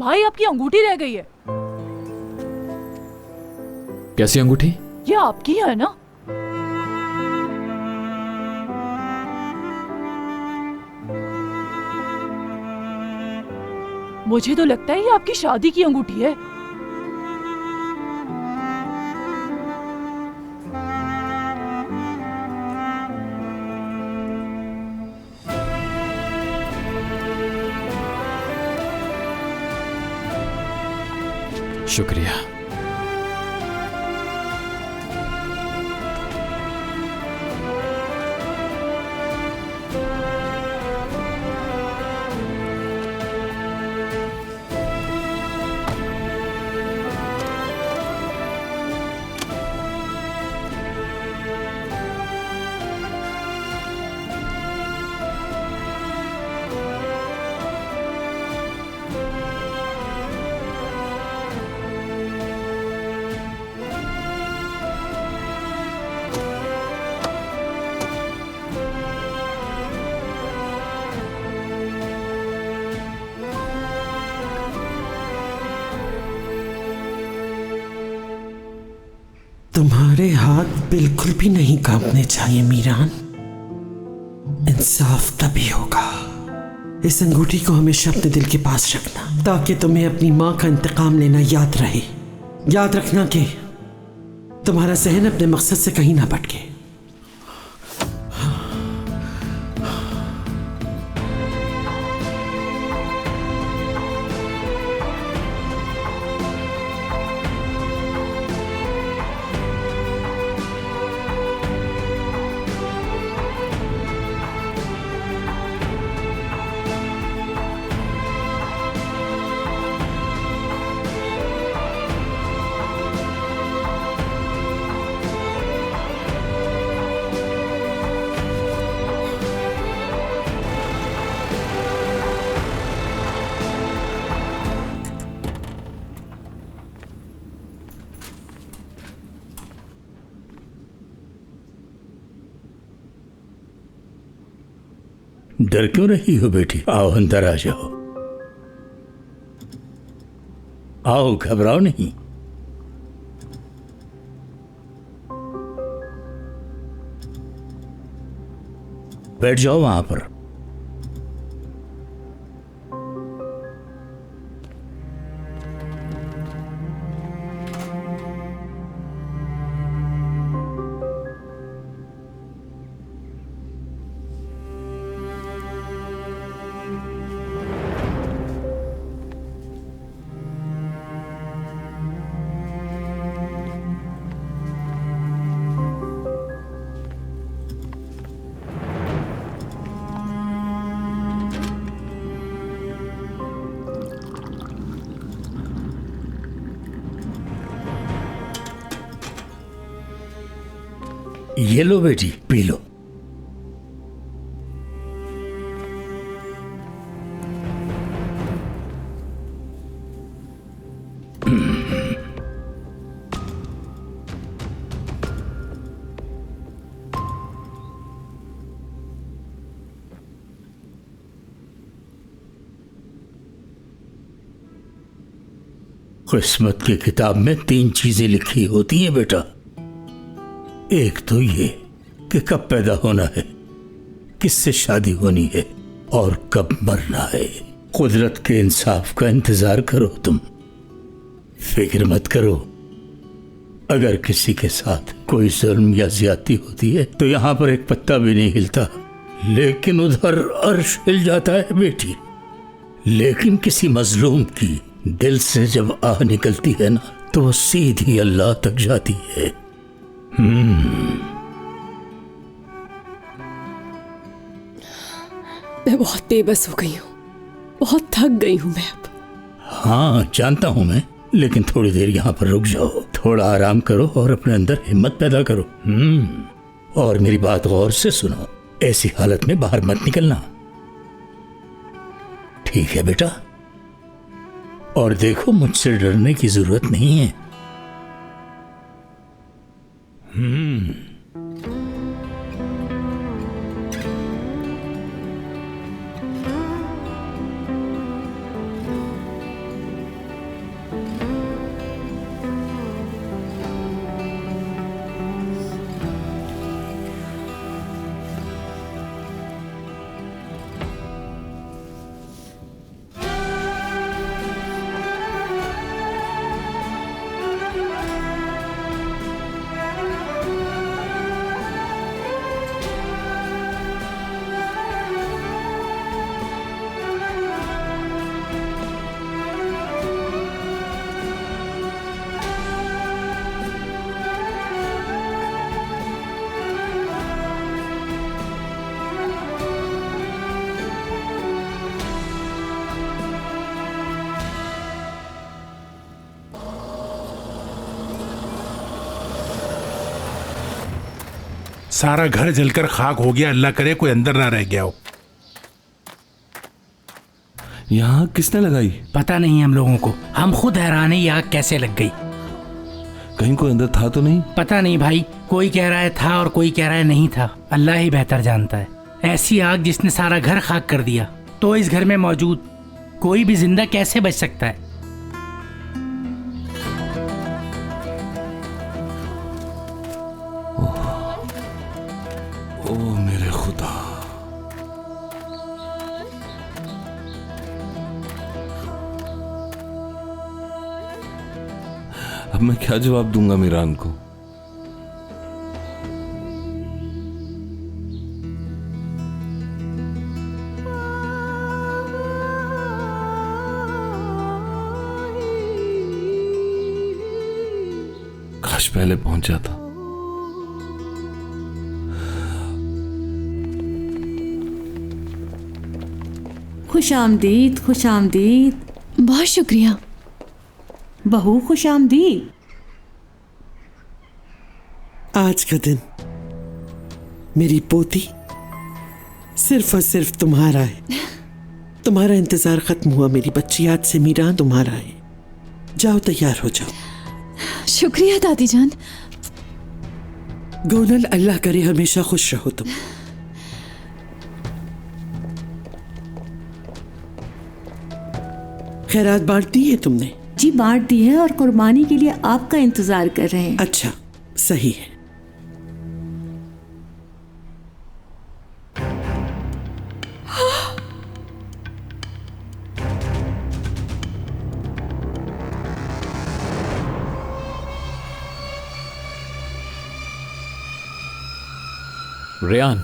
भाई आपकी अंगूठी रह गई है। कैसी अंगूठी? ये आपकी है ना? मुझे तो लगता है ये आपकी शादी की अंगूठी है। शुक्रिया। तुम्हारे हाथ बिल्कुल भी नहीं कांपने चाहिए मीरान। इंसाफ तभी होगा। इस अंगूठी को हमेशा अपने दिल के पास रखना ताकि तुम्हें अपनी माँ का इंतकाम लेना याद रहे। याद रखना कि तुम्हारा जहन अपने मकसद से कहीं ना भटके। डर क्यों रही हो बेटी? आओ अंदर आ जाओ। आओ, घबराओ नहीं। बैठ जाओ वहां पर। ये लो बेटी, पी लो। किस्मत की किताब में 3 चीजें लिखी होती हैं बेटा। एक तो ये कि कब पैदा होना है, किससे शादी होनी है और कब मरना है। कुदरत के इंसाफ का इंतजार करो तुम, फिक्र मत करो। अगर किसी के साथ कोई जुल्म या ज्यादती होती है तो यहां पर एक पत्ता भी नहीं हिलता, लेकिन उधर अर्श हिल जाता है बेटी। लेकिन किसी मजलूम की दिल से जब आह निकलती है ना, तो वो सीधी अल्लाह तक जाती है। मैं बहुत बेबस हो गई हूँ, बहुत थक गई हूँ मैं अब। हाँ जानता हूं मैं, लेकिन थोड़ी देर यहाँ पर रुक जाओ, थोड़ा आराम करो और अपने अंदर हिम्मत पैदा करो। और मेरी बात गौर से सुनो, ऐसी हालत में बाहर मत निकलना, ठीक है बेटा? और देखो, मुझसे डरने की जरूरत नहीं है। सारा घर जलकर खाक हो गया, अल्लाह करे कोई अंदर ना रह गया हो। यहाँ किसने लगाई? पता नहीं हम लोगों को, हम खुद हैरान है ये आग कैसे लग गई। कहीं कोई अंदर था तो नहीं? पता नहीं भाई, कोई कह रहा है था और कोई कह रहा है नहीं था, अल्लाह ही बेहतर जानता है। ऐसी आग जिसने सारा घर खाक कर दिया, तो इस घर में मौजूद कोई भी जिंदा कैसे बच सकता है? ओ मेरे खुदा। अब मैं क्या जवाब दूंगा मीरान को? काश पहले पहुंच जाता। खुश आमदीद, खुश आमदीद। बहुत शुक्रिया। बहू खुश आमदीद। आज का दिन मेरी पोती सिर्फ और सिर्फ तुम्हारा है। तुम्हारा इंतजार खत्म हुआ मेरी बच्ची, आज से मीरान तुम्हारा है। जाओ तैयार हो जाओ। शुक्रिया दादी जान। गोनल, अल्लाह करे हमेशा खुश रहो तुम। खैरात बांट दी है तुमने? जी बांट दी है और कुर्बानी के लिए आपका इंतजार कर रहे हैं। अच्छा, सही है। रेयान,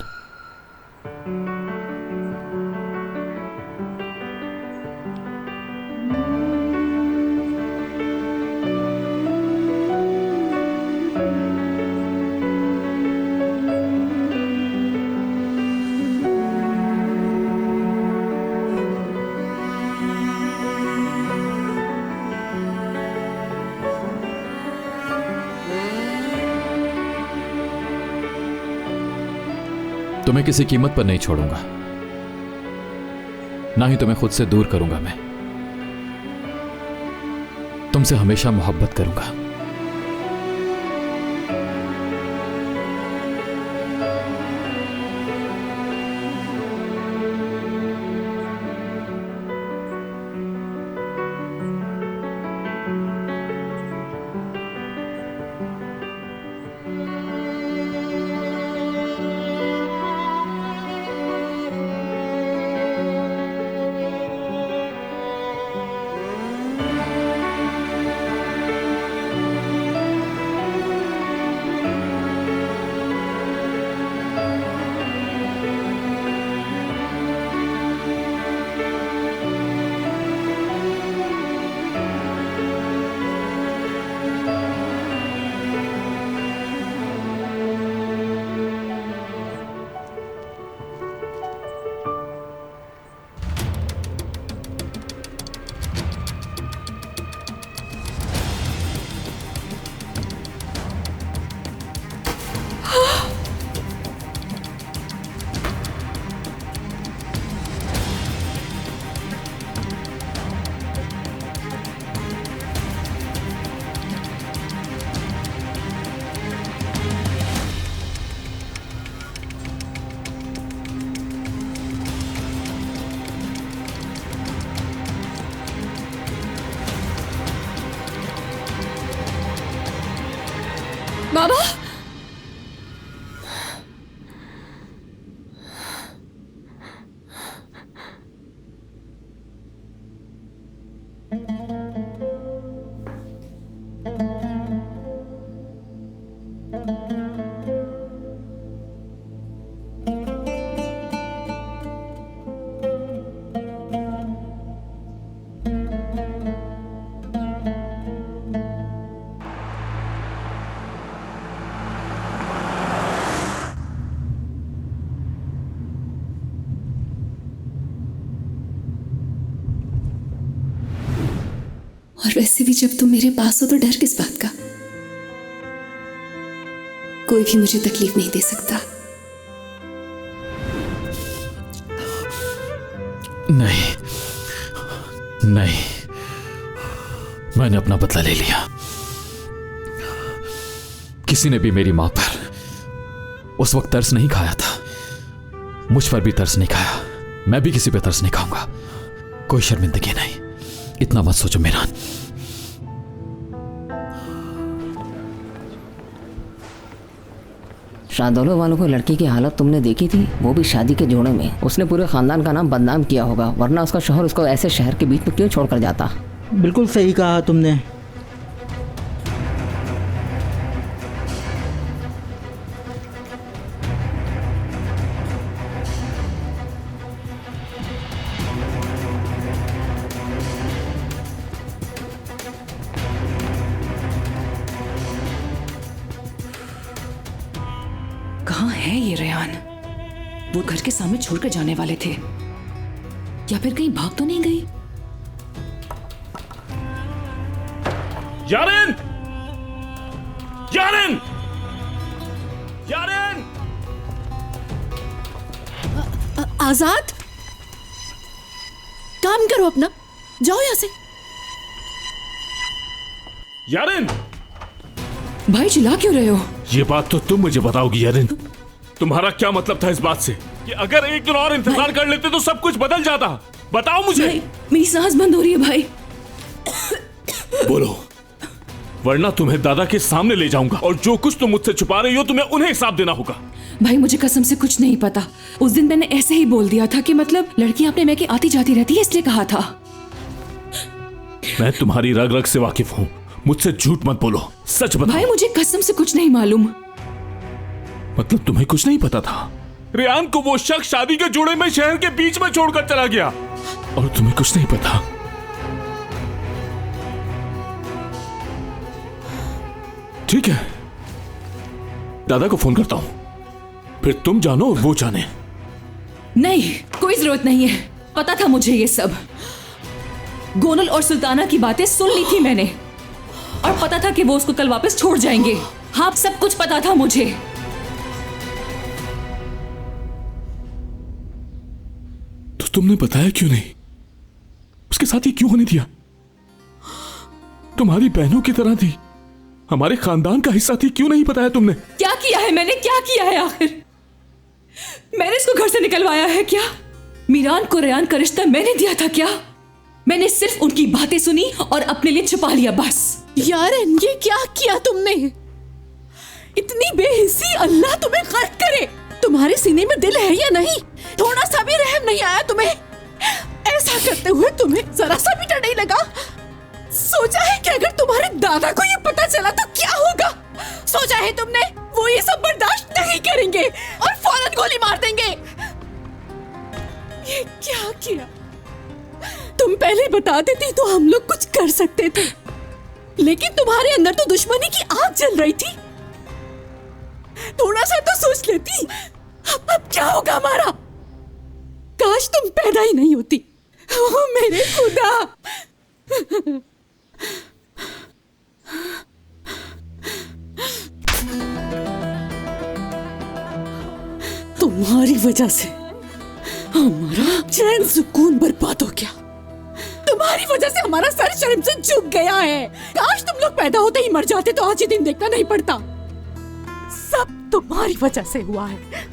तुम्हें किसी कीमत पर नहीं छोड़ूंगा, ना ही तुम्हें खुद से दूर करूंगा। मैं तुमसे हमेशा मोहब्बत करूंगा। बाबा, और वैसे भी जब तुम मेरे पास हो तो डर किस बात का? कोई भी मुझे तकलीफ नहीं दे सकता। नहीं नहीं, मैंने अपना बदला ले लिया। किसी ने भी मेरी मां पर उस वक्त तरस नहीं खाया था, मुझ पर भी तरस नहीं खाया, मैं भी किसी पे तरस नहीं खाऊंगा। कोई शर्मिंदगी नहीं, इतना मत सोचो मीरान। शाहदौलो वालों को लड़की की हालत तुमने देखी थी, वो भी शादी के जोड़े में। उसने पूरे खानदान का नाम बदनाम किया होगा, वरना उसका शोहर उसको ऐसे शहर के बीच में क्यों छोड़कर जाता। बिल्कुल सही कहा तुमने। कहाँ है ये रेयान? वो घर के सामने छोड़कर जाने वाले थे, या फिर कहीं भाग तो नहीं गई? यारिन! यारिन! यारिन! आजाद, काम करो अपना, जाओ यहाँ से। यारिन! भाई चिल्ला क्यों रहे हो? ये बात तो तुम मुझे बताओगी यारिन। तुम्हारा क्या मतलब था इस बात से कि अगर एक दिन और इंतजार कर लेते तो सब कुछ बदल जाता? बताओ मुझे। भाई, मेरी सांस बंद हो रही है भाई। बोलो, वरना तुम्हें दादा के सामने ले जाऊंगा और जो कुछ तुम मुझसे छुपा रही हो तुम्हें उन्हें हिसाब देना होगा। भाई मुझे कसम से कुछ नहीं पता। उस दिन मैंने ऐसे ही बोल दिया था कि मतलब लड़की अपने मैके आती जाती रहती है, इसलिए कहा था। मैं तुम्हारी रग रग से वाकिफ हूँ, मुझसे झूठ मत बोलो, सच बताओ। भाई मुझे कसम से कुछ नहीं मालूम। मतलब तुम्हें कुछ नहीं पता था? रेयान को वो शख्स शादी के जोड़े में शहर के बीच में छोड़कर चला गया और तुम्हें कुछ नहीं पता? ठीक है, दादा को फोन करता हूं, फिर तुम जानो और वो जाने। नहीं, कोई जरूरत नहीं है, पता था मुझे ये सब। गोनल और सुल्ताना की बातें सुन ली थी मैंने और पता था कि वो उसको कल वापस छोड़ जाएंगे। हाँ, सब कुछ पता था मुझे। तो तुमने बताया क्यों नहीं? उसके साथ ही क्यों होने दिया? तुम्हारी बहनों की तरह थी, हमारे खानदान का हिस्सा थी, क्यों नहीं बताया तुमने? क्या किया है मैंने, क्या किया है आखिर? मैंने इसको घर से निकलवाया है क्या? मीरान को रेयान का रिश्ता मैंने दिया था क्या? मैंने सिर्फ उनकी बातें सुनी और अपने लिए छुपा लिया बस। यार ये क्या किया तुमने? इतनी बेहिसी, अल्लाह तुम्हें खर्च करे। तुम्हारे सीने में दिल है या नहीं? थोड़ा सा भी रहम नहीं आया तुम्हें? ऐसा करते हुए तुम्हें जरा सा भी डर नहीं लगा? सोचा है कि अगर तुम्हारे दादा को ये पता चला तो क्या होगा? सोचा है तुमने वो ये सब बर्दाश्त नहीं करेंगे और फौरन गोली मार देंगे? ये क्या किया? तुम पहले बता देती तो हम लोग कुछ कर सकते थे, लेकिन तुम्हारे अंदर तो दुश्मनी की आग जल रही थी। थोड़ा सा तो सोच लेती। अब क्या होगा हमारा? काश तुम पैदा ही नहीं होती। ओ मेरे खुदा। तुम्हारी वजह से हमारा चैन सुकून बर्बाद हो गया। तुम्हारी वजह से हमारा सर शर्म से झुक गया है। काश तुम लोग पैदा होते ही मर जाते तो आज ये दिन देखना नहीं पड़ता। सब तुम्हारी वजह से हुआ है।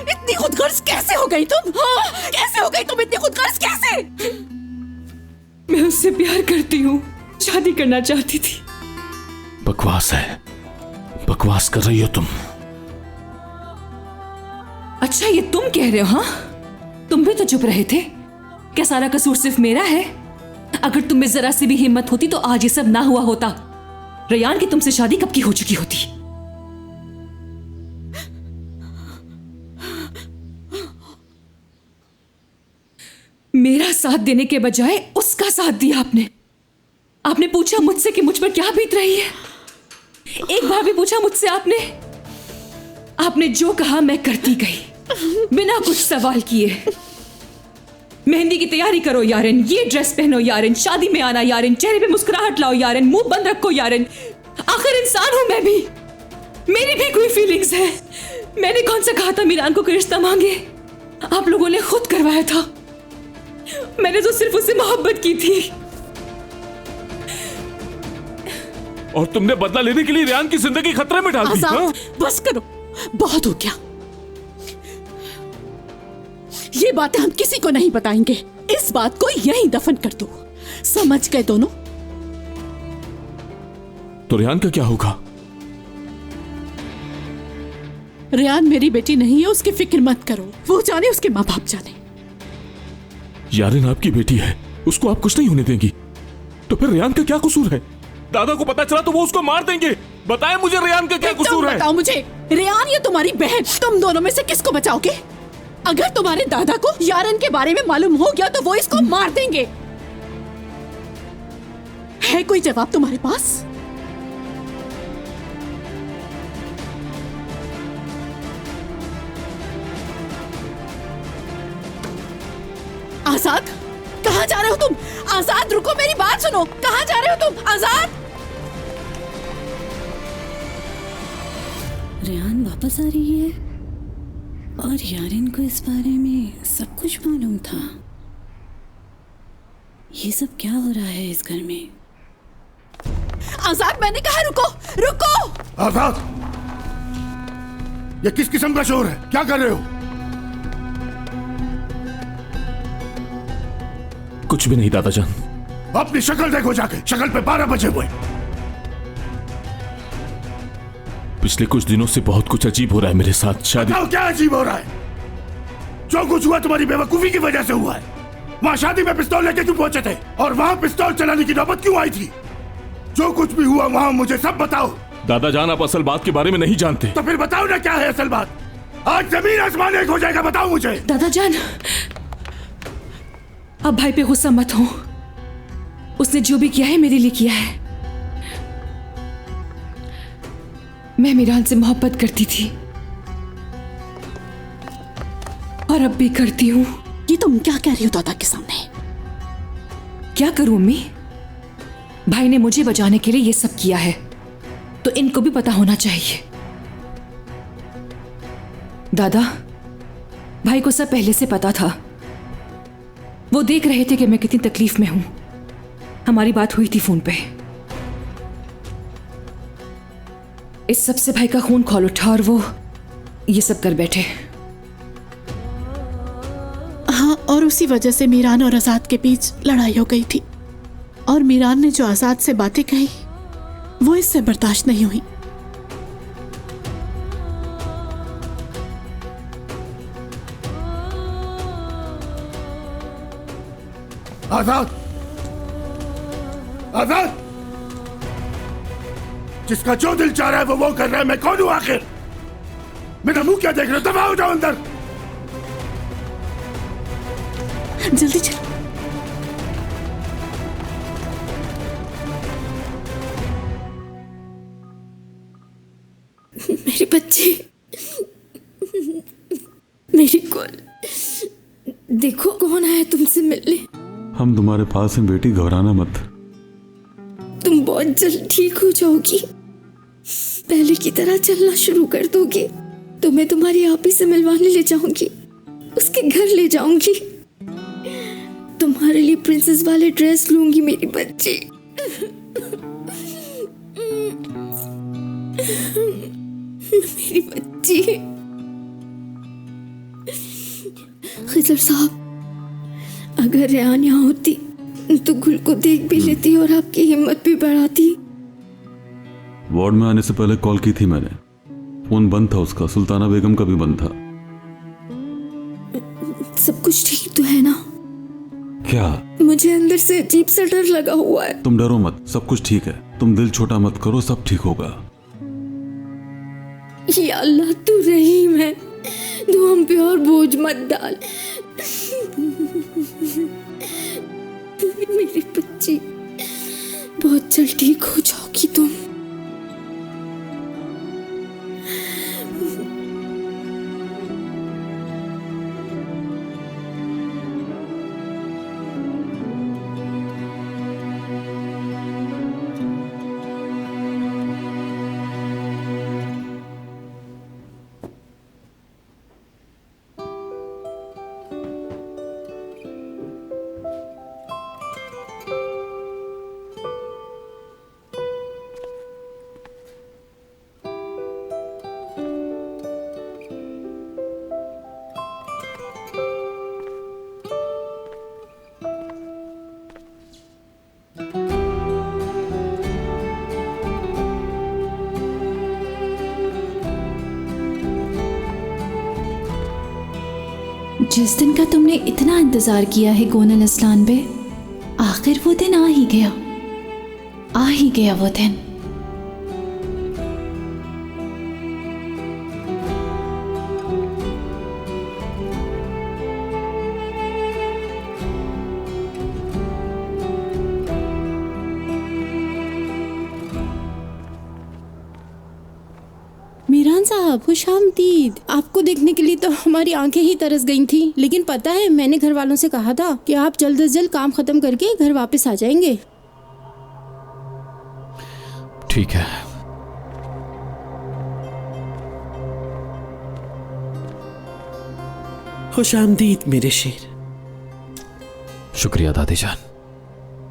इतनी खुदगर्ज कैसे हो गई तुम? हाँ, कैसे हो गई तुम इतनी खुदगर्ज कैसे? मैं उससे प्यार करती हूँ, शादी करना चाहती थी। बकवास है, बकवास कर रही हो तुम। अच्छा ये तुम कह रहे हो? हाँ, तुम भी तो चुप रहे थे। क्या सारा कसूर सिर्फ मेरा है? अगर तुम में जरा सी भी हिम्मत होती तो आज ये सब ना हुआ होता। रेयान की तुमसे शादी कब की हो चुकी होती। मेरा साथ देने के बजाय उसका साथ दिया आपने। आपने पूछा मुझसे कि मुझ पर क्या बीत रही है? एक बार भी पूछा मुझसे आपने? आपने जो कहा मैं करती गई, बिना कुछ सवाल किए। मेहंदी की तैयारी करो यारिन, ये ड्रेस पहनो यारिन, शादी में आना यारिन, चेहरे पे मुस्कुराहट लाओ यारिन, मुंह बंद रखो यारिन। आखिर इंसान हूं मैं भी। मेरी भी कोई फीलिंग्स है। मैंने कौन सा कहा था मीरान को कोई रिश्ता मांगे? आप लोगों ने खुद करवाया था। मैंने तो सिर्फ उससे मोहब्बत की थी। और तुमने बदला लेने के लिए रेहान की जिंदगी खतरे में डाल दी। आजाद, बस करो, बहुत हो गया। ये बातें हम किसी को नहीं बताएंगे। इस बात को यहीं दफन कर दो। समझ गए दोनों? तो रेहान का क्या होगा? रेहान मेरी बेटी नहीं है, उसकी फिक्र मत करो। वो जाने, उसके माँ बाप जाने। यारिन आपकी बेटी है, उसको आप कुछ नहीं होने देंगी। तो फिर रेहान का क्या कसूर है? दादा को पता चला तो वो उसको मार देंगे। बताएं मुझे रेहान का क्या कसूर है? बताओ मुझे, रेहान या तुम्हारी बहन, तुम दोनों में से किसको बचाओगे? अगर तुम्हारे दादा को यारन के बारे में मालूम हो गया तो वो इसको मार देंगे। है कोई जवाब तुम्हारे पास? आजाद, कहाँ जा रहे हो तुम? आजाद रुको, मेरी बात सुनो। कहाँ जा रहे हो तुम? आजाद! रेहान वापस आ रही है और यारिन को इस बारे में सब कुछ मालूम था। ये सब क्या हो रहा है इस घर में? आजाद, मैंने कहा रुको, रुको! आजाद, ये किस किस्म का शोर है? क्या कर रहे हो? कुछ भी नहीं दादाजान। अपनी शक्ल देखो जाके, शक्ल पे 12 बजे हुए। पिछले कुछ दिनों से बहुत कुछ अजीब हो रहा है मेरे साथ। शादी क्या अजीब हो रहा है? जो कुछ हुआ तुम्हारी बेवकूफी की वजह से हुआ है। वहां शादी में पिस्तौल लेके क्यों पहुंचे थे और वहां पिस्तौल चलाने की नौबत क्यों आई थी? जो कुछ भी हुआ वहां मुझे सब बताओ। दादाजान, आप असल बात के बारे में नहीं जानते। तो फिर बताओ ना, क्या है असल बात? आज जमीन आसमान एक हो जाएगा, बताओ मुझे। दादाजान, अब भाई पे गुस्सा मत हो। उसने जो भी किया है मेरे लिए किया है। मैं मीरान से मोहब्बत करती थी और अब भी करती हूं। ये तुम क्या कह रही हो दादा के सामने? क्या करूं अम्मी? भाई ने मुझे बचाने के लिए ये सब किया है, तो इनको भी पता होना चाहिए। दादा, भाई को सब पहले से पता था। वो देख रहे थे कि मैं कितनी तकलीफ में हूं। हमारी बात हुई थी फोन पे। इस सब से भाई का खून खौल उठा और वो ये सब कर बैठे। हाँ, और उसी वजह से मीरान और आजाद के बीच लड़ाई हो गई थी। और मीरान ने जो आजाद से बातें कही वो इससे बर्दाश्त नहीं हुई। आजाद, आजाद, जिसका जो दिल चाह रहा है वो कर रहा है। मैं कौन हूं आखिर? मेरा मुंह क्या देख रहे हो? दबा हो जाओ अंदर। जल्दी चलो। मेरी बच्ची, मेरी कॉल देखो, कौन आया तुमसे मिलने? हम तुम्हारे पास हैं बेटी, घबराना मत। तुम बहुत जल्द ठीक हो जाओगी। पहले की तरह चलना शुरू कर दोगे। तुम्हें तुम्हारी आपी से मिलवाने ले जाऊंगी, उसके घर ले जाऊंगी। तुम्हारे लिए प्रिंसेस वाले ड्रेस लूंगी मेरी बच्ची। मेरी बच्ची। खिजर साहब, अगर रेहान यहाँ होती तो गुल को देख भी लेती और आपकी हिम्मत भी बढ़ाती। वार्ड में आने से पहले कॉल की थी मैंने। फोन बंद था उसका, सुल्ताना बेगम का भी बंद था। सब कुछ ठीक तो है ना? क्या? मुझे अंदर से अजीब सा डर लगा हुआ है। तुम डरो मत, सब कुछ ठीक है। तुम दिल छोटा मत करो, सब ठीक होगा। या अल्लाह, तू रहीम है, तू हम पे और बोझ मत डाल। मेरी बच्ची, बहुत जल्द ठीक हो जाओगी तुम। जिस दिन का तुमने इतना इंतजार किया है गोनल असलान बे, आखिर वो दिन आ ही गया वो दिन। मीरान साहब खुश आमदीद। आपको देखने के लिए तो हमारी आंखें ही तरस गई थी, लेकिन पता है मैंने घर वालों से कहा था कि आप जल्द से जल्द काम खत्म करके घर वापस आ जाएंगे। ठीक है। खुश आमदीद मेरे शेर। शुक्रिया दादी जान।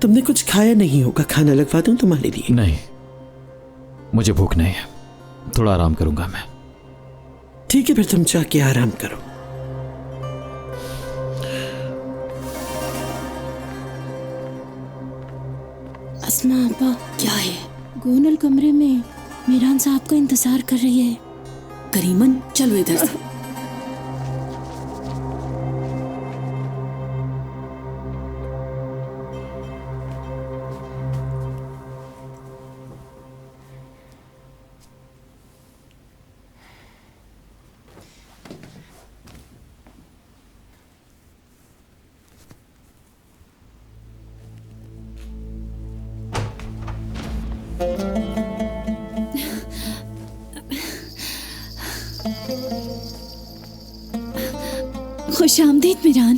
तुमने कुछ खाया नहीं होगा, खाना लगवा दूं तुम्हारे लिए? नहीं, मुझे भूख नहीं है, थोड़ा आराम करूंगा मैं। ठीक है, फिर तुम जाके आराम करो। अस्मा आपा, क्या है? गोनल कमरे में मीरान साहब का इंतजार कर रही है। करीमन चलो इधर से। खुश आमदीद मीरान।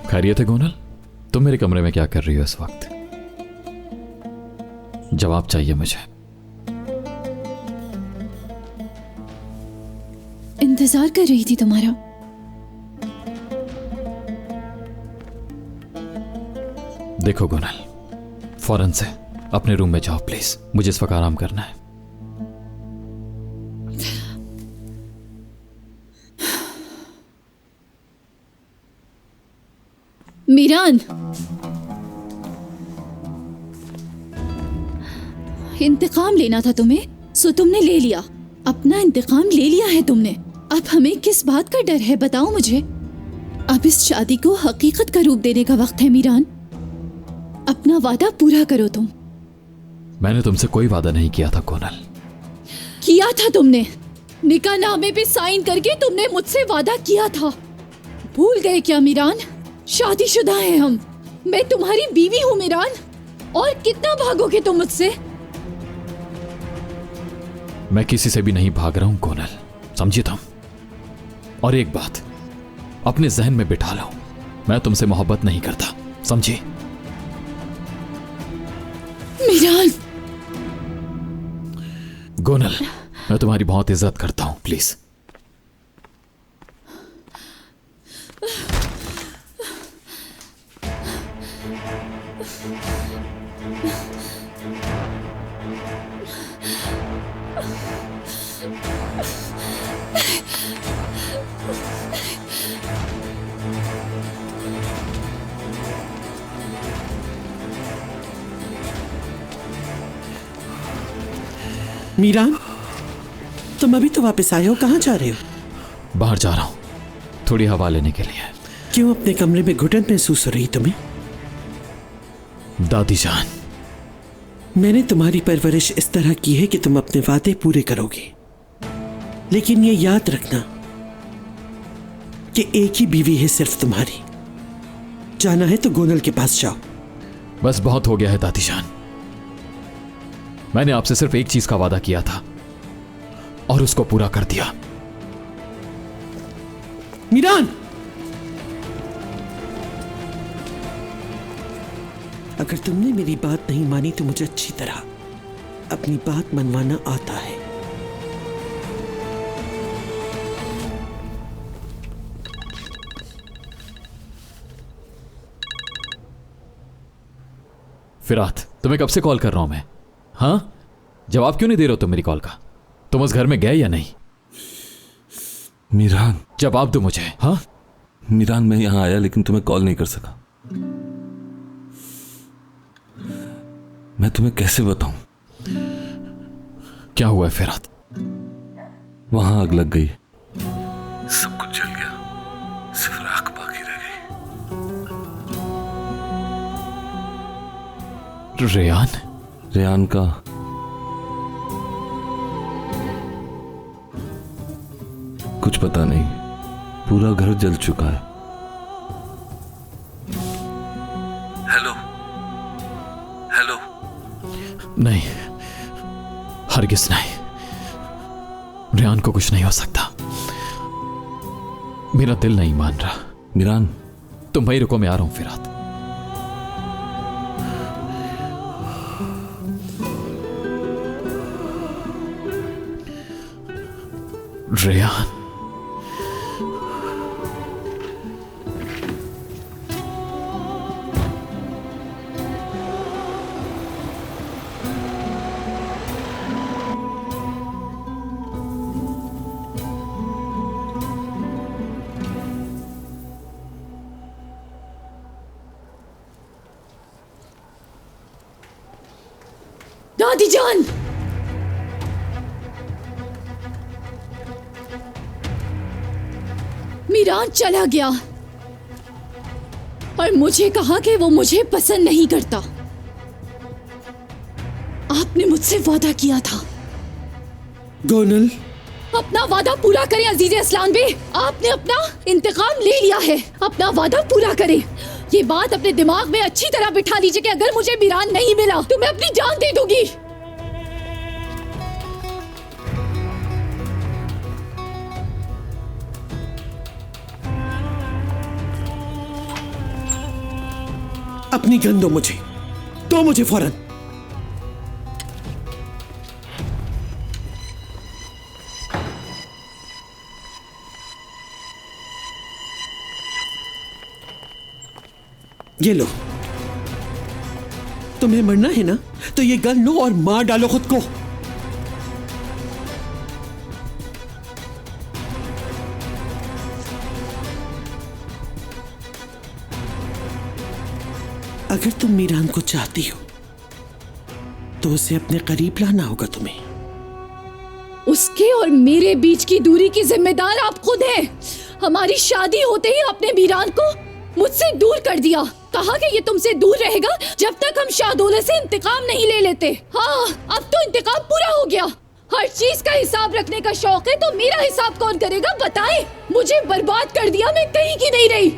खैरियत है गोनल? तुम मेरे कमरे में क्या कर रही हो इस वक्त? जवाब चाहिए मुझे। इंतजार कर रही थी तुम्हारा। देखो गोनल, फौरन से अपने रूम में जाओ प्लीज, मुझे इस वक्त आराम करना है। मीरान, इंतकाम लेना था तुम्हें, सो तुमने ले लिया। अपना इंतकाम ले लिया है तुमने। अब हमें किस बात का डर है, बताओ मुझे। अब इस शादी को हकीकत का रूप देने का वक्त है मीरान। अपना वादा पूरा करो तुम। मैंने तुमसे कोई वादा नहीं किया था गोनल। किया था तुमने। निकाहनामे पे साइन करके तुमने मुझसे वादा किया था। भूल गए क्या मीरान? शादीशुदा हैं हम। मैं तुम्हारी बीवी हूँ मीरान। और कितना भागोगे तुम मुझसे? मैं किसी से भी नहीं भाग रहा हूं गोनल, समझी तुम? और एक बात अपने जहन में बिठा लो, मैं तुमसे मोहब्बत नहीं करता, समझी? मीरान। गोनल, मैं तुम्हारी बहुत इज्जत करता हूं, प्लीज। मीरान, तुम अभी तो वापस आए हो, कहाँ जा रहे हो? बाहर जा रहा हूं, थोड़ी हवा लेने के लिए। क्यों, अपने कमरे में घुटन महसूस हो रही तुम्हें? दादी जान, मैंने तुम्हारी परवरिश इस तरह की है कि तुम अपने वादे पूरे करोगे, लेकिन ये याद रखना कि एक ही बीवी है सिर्फ तुम्हारी। जाना है तो गोनल के पास जाओ। बस बहुत हो गया है दादी जान। मैंने आपसे सिर्फ एक चीज का वादा किया था और उसको पूरा कर दिया। मीरान, अगर तुमने मेरी बात नहीं मानी तो मुझे अच्छी तरह अपनी बात मनवाना आता है। फिरात, तुम्हें कब से कॉल कर रहा हूं मैं? हाँ, जवाब क्यों नहीं दे रहे हो तुम मेरी कॉल का? तुम उस घर में गए या नहीं? मीरान, जवाब दो मुझे। हाँ मीरान, मैं यहां आया लेकिन तुम्हें कॉल नहीं कर सका। मैं तुम्हें कैसे बताऊं? क्या हुआ है फिरात? वहां आग लग गई, सब कुछ जल गया, सिर्फ राख बाकी रह गई। रेयान का कुछ पता नहीं, पूरा घर जल चुका है। Hello hello. नहीं, हरगिज नहीं, रेयान को कुछ नहीं हो सकता। मेरा दिल नहीं मान रहा। मीरान, तुम भाई रुको, मैं आ रहा हूं फिरात। रेयान, दादी जान, मीरान चला गया और मुझे कहा कि वो मुझे पसंद नहीं करता। आपने मुझसे वादा किया था। गोनल, अपना वादा पूरा करें अजीज असलान बे। आपने अपना इंतकाम ले लिया है, अपना वादा पूरा करें। ये बात अपने दिमाग में अच्छी तरह बिठा लीजिए कि अगर मुझे मीरान नहीं मिला तो मैं अपनी जान दे दूंगी। अपनी गन दो मुझे, दो मुझे फौरन। ये लो। तुम्हें मरना है ना, तो ये गन लो और मार डालो खुद को। अगर तुम मीरान को चाहती हो तो उसे अपने करीब लाना होगा तुम्हें। उसके और मेरे बीच की दूरी की जिम्मेदार आप खुद हैं। हमारी शादी होते ही आपने मीरान को मुझसे दूर कर दिया। कहा कि ये तुमसे दूर रहेगा जब तक हम शाहदौले से इंतकाम नहीं ले लेते। हाँ, अब तो इंतकाम पूरा हो गया। हर चीज का हिसाब रखने का शौक है तो मेरा हिसाब कौन करेगा बताएं? मुझे बर्बाद कर दिया, मैं कहीं की नहीं रही।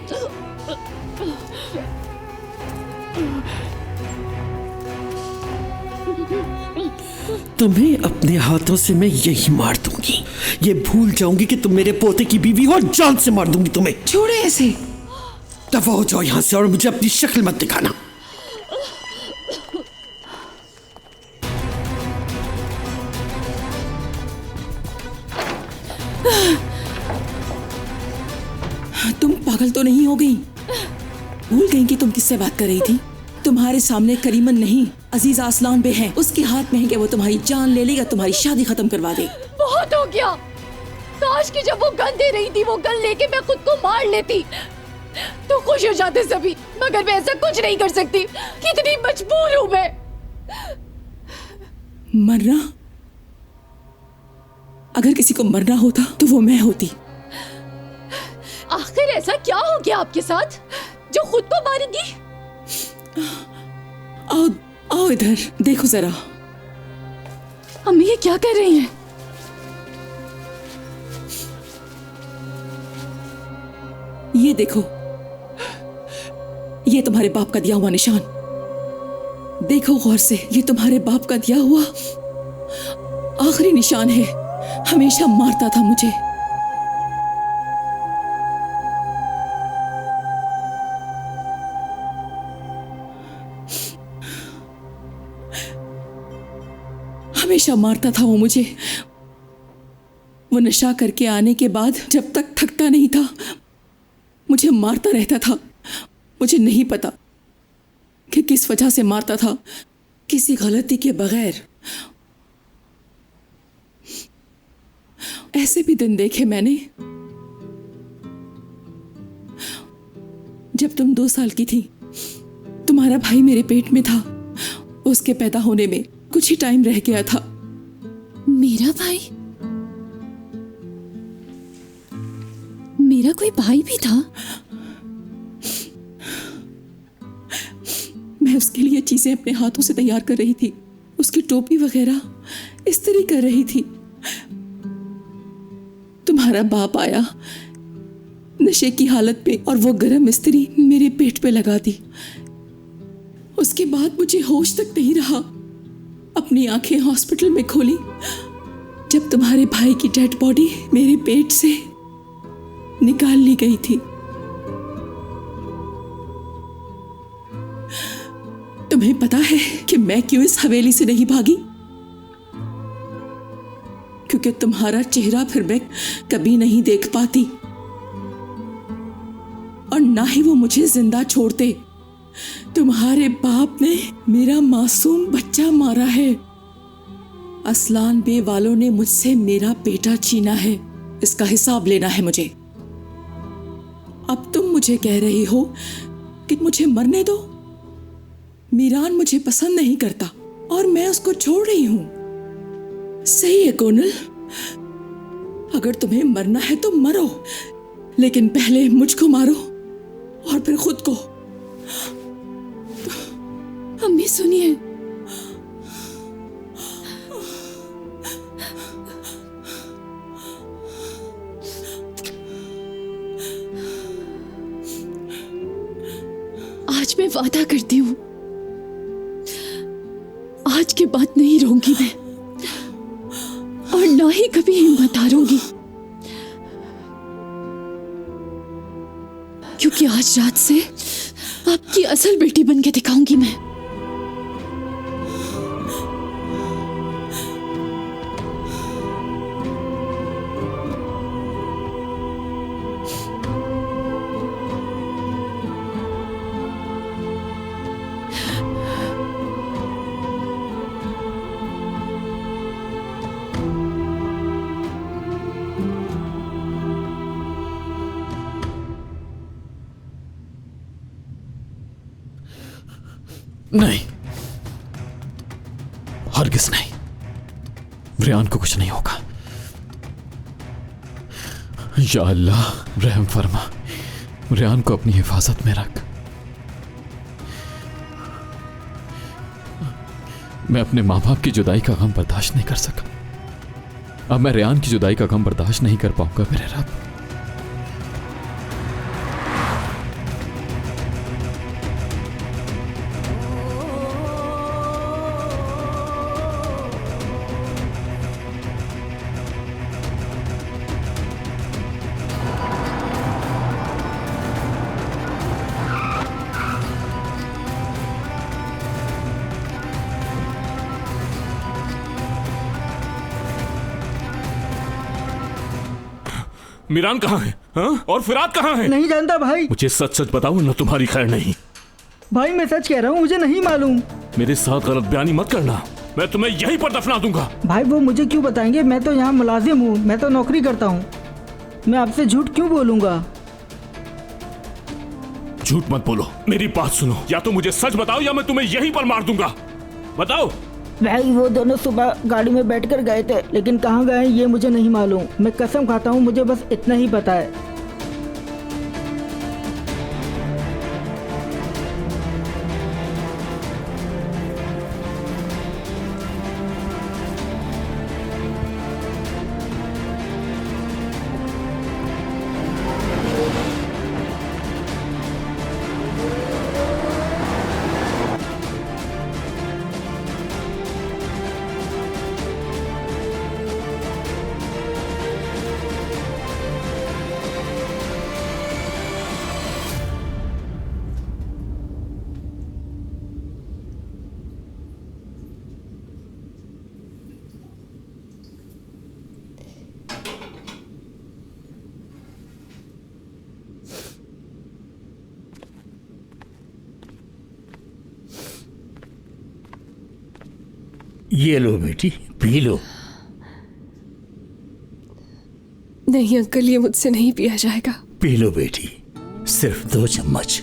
तुम्हें अपने हाथों से मैं यही मार दूंगी। ये भूल जाऊंगी कि तुम मेरे पोते की बीवी हो और जान से मार दूंगी तुम्हें। छोड़े ऐसे। दफा हो जाओ यहां से और मुझे अपनी शक्ल मत दिखाना। तुम पागल तो नहीं हो गई? भूल गई कि तुम किससे बात कर रही थी? तुम्हारे सामने करीमन नहीं, अजीज आसलान बे है। उसके हाथ में है कि वो तुम्हारी जान ले लेगा, तुम्हारी शादी खत्म करवा दे। बहुत हो गया। काश कि जब वो गन दे रही थी वो गन लेके मैं खुद को मार लेती तो खुश हो जाते सभी, मगर मैं ऐसा कुछ नहीं कर सकती। कितनी मजबूर हूं मैं। मरना? अगर किसी को मरना होता तो वो मैं होती। आखिर ऐसा क्या हो गया आपके साथ जो खुद को मारेंगी? आओ आओ इधर देखो जरा। अम्मी ये क्या कर रही हैं? ये देखो, ये तुम्हारे बाप का दिया हुआ निशान। देखो गौर से, ये तुम्हारे बाप का दिया हुआ आखिरी निशान है। हमेशा मारता था मुझे। हमेशा मारता था वो मुझे। वो नशा करके आने के बाद जब तक थकता नहीं था मुझे मारता रहता था। मुझे नहीं पता कि किस वजह से मारता था, किसी गलती के बगैर। ऐसे भी दिन देखे मैंने जब तुम 2 साल की थी, तुम्हारा भाई मेरे पेट में था उसके पैदा होने में कुछ ही टाइम रह गया था। मेरा भाई? मेरा कोई भाई भी था? मैं उसके लिए चीजें अपने हाथों से तैयार कर रही थी, उसकी टोपी वगैरह इस्त्री कर रही थी। तुम्हारा बाप आया नशे की हालत में और वो गरम इस्त्री मेरे पेट पे लगा दी। उसके बाद मुझे होश तक नहीं रहा। अपनी आंखें हॉस्पिटल में खोली जब तुम्हारे भाई की डेड बॉडी मेरे पेट से निकाल ली गई थी। तुम्हें पता है कि मैं क्यों इस हवेली से नहीं भागी? क्योंकि तुम्हारा चेहरा फिर मैं कभी नहीं देख पाती और ना ही वो मुझे जिंदा छोड़ते। तुम्हारे बाप ने मेरा मासूम बच्चा मारा है। असलान बे वालों ने मुझसे मेरा बेटा छीना है। इसका हिसाब लेना है मुझे। अब तुम मुझे कह रही हो कि मुझे मरने दो। मीरान मुझे पसंद नहीं करता और मैं उसको छोड़ रही हूं। सही है कोनल, अगर तुम्हें मरना है तो मरो, लेकिन पहले मुझको मारो और फिर खुद को। अम्मी सुनिए, आज मैं वादा करती हूं, आज के बाद नहीं रोऊंगी मैं और ना ही कभी हिम्मत हारूंगी, क्योंकि आज रात से आपकी असल बेटी बन के दिखाऊंगी मैं। नहीं, हरगिज नहीं। रेहान को कुछ नहीं होगा। या अल्लाह रहम फरमा, रेहान को अपनी हिफाजत में रख। मैं अपने माँ बाप की जुदाई का गम बर्दाश्त नहीं कर सका। अब मैं रेहान की जुदाई का गम बर्दाश्त नहीं कर पाऊंगा मेरे रब। मीरान कहाँ है? हाँ? और फिराद कहाँ है? नहीं जानता भाई। मुझे सच सच बताओ ना, तुम्हारी खैर नहीं। भाई मैं सच कह रहा हूँ, मुझे नहीं मालूम। मेरे साथ गलत बयानी मत करना, मैं तुम्हें यहीं पर दफना दूंगा। भाई वो मुझे क्यों बताएंगे? मैं तो यहाँ मुलाजिम हूँ, मैं तो नौकरी करता हूँ। मैं आपसे झूठ क्यों बोलूंगा? झूठ मत बोलो, मेरी बात सुनो। या तो मुझे सच बताओ या मैं तुम्हें यहीं पर मार दूंगा। बताओ। भाई वो दोनों सुबह गाड़ी में बैठकर गए थे, लेकिन कहाँ गए ये मुझे नहीं मालूम। मैं कसम खाता हूँ, मुझे बस इतना ही पता है। ये लो बेटी, पी लो। नहीं अंकल, ये मुझसे नहीं पिया जाएगा। पी लो बेटी, सिर्फ 2 चम्मच।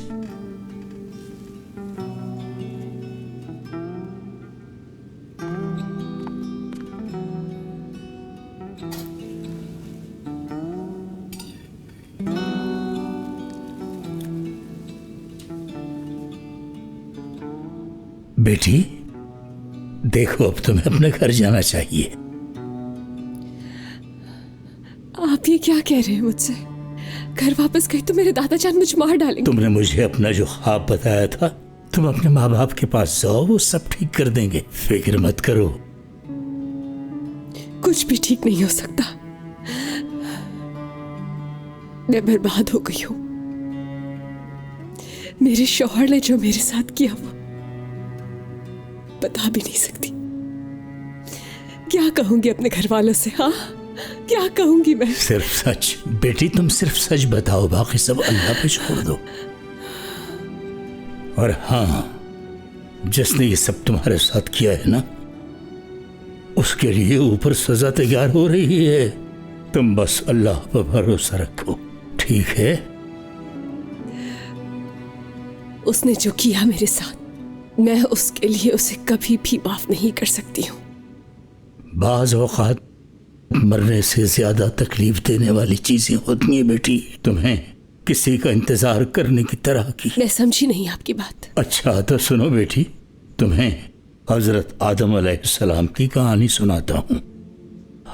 बेटी, देखो अब तुम्हें अपने घर जाना चाहिए। आप ये क्या कह रहे हैं मुझसे? घर वापस गई तो मेरे दादाजान मुझे मार डालेंगे। तुमने मुझे अपना जो ख्वाब बताया था, तुम अपने माँ बाप के पास जाओ, वो सब ठीक कर देंगे, फिक्र मत करो। कुछ भी ठीक नहीं हो सकता। मैं बर्बाद हो गई हूं। मेरे शौहर ने जो मेरे साथ किया वो बता भी नहीं सकती। क्या कहूंगी अपने घर वालों से? हाँ, क्या कहूंगी मैं? सिर्फ सच बेटी, तुम सिर्फ सच बताओ, बाकी सब अल्लाह पे छोड़ दो। और हाँ, जिसने ये सब तुम्हारे साथ किया है ना, उसके लिए ऊपर सजा तैयार हो रही है। तुम बस अल्लाह पर भरोसा रखो, ठीक है? उसने जो किया मेरे साथ, मैं उसके लिए उसे कभी भी माफ नहीं कर सकती हूँ। बाज औकात मरने से ज्यादा तकलीफ देने वाली चीजें होती हैं बेटी, तुम्हें किसी का इंतजार करने की तरह की। मैं समझी नहीं आपकी बात। अच्छा तो सुनो बेटी, तुम्हें हजरत आदम अलैहिस्सलाम की कहानी सुनाता हूँ।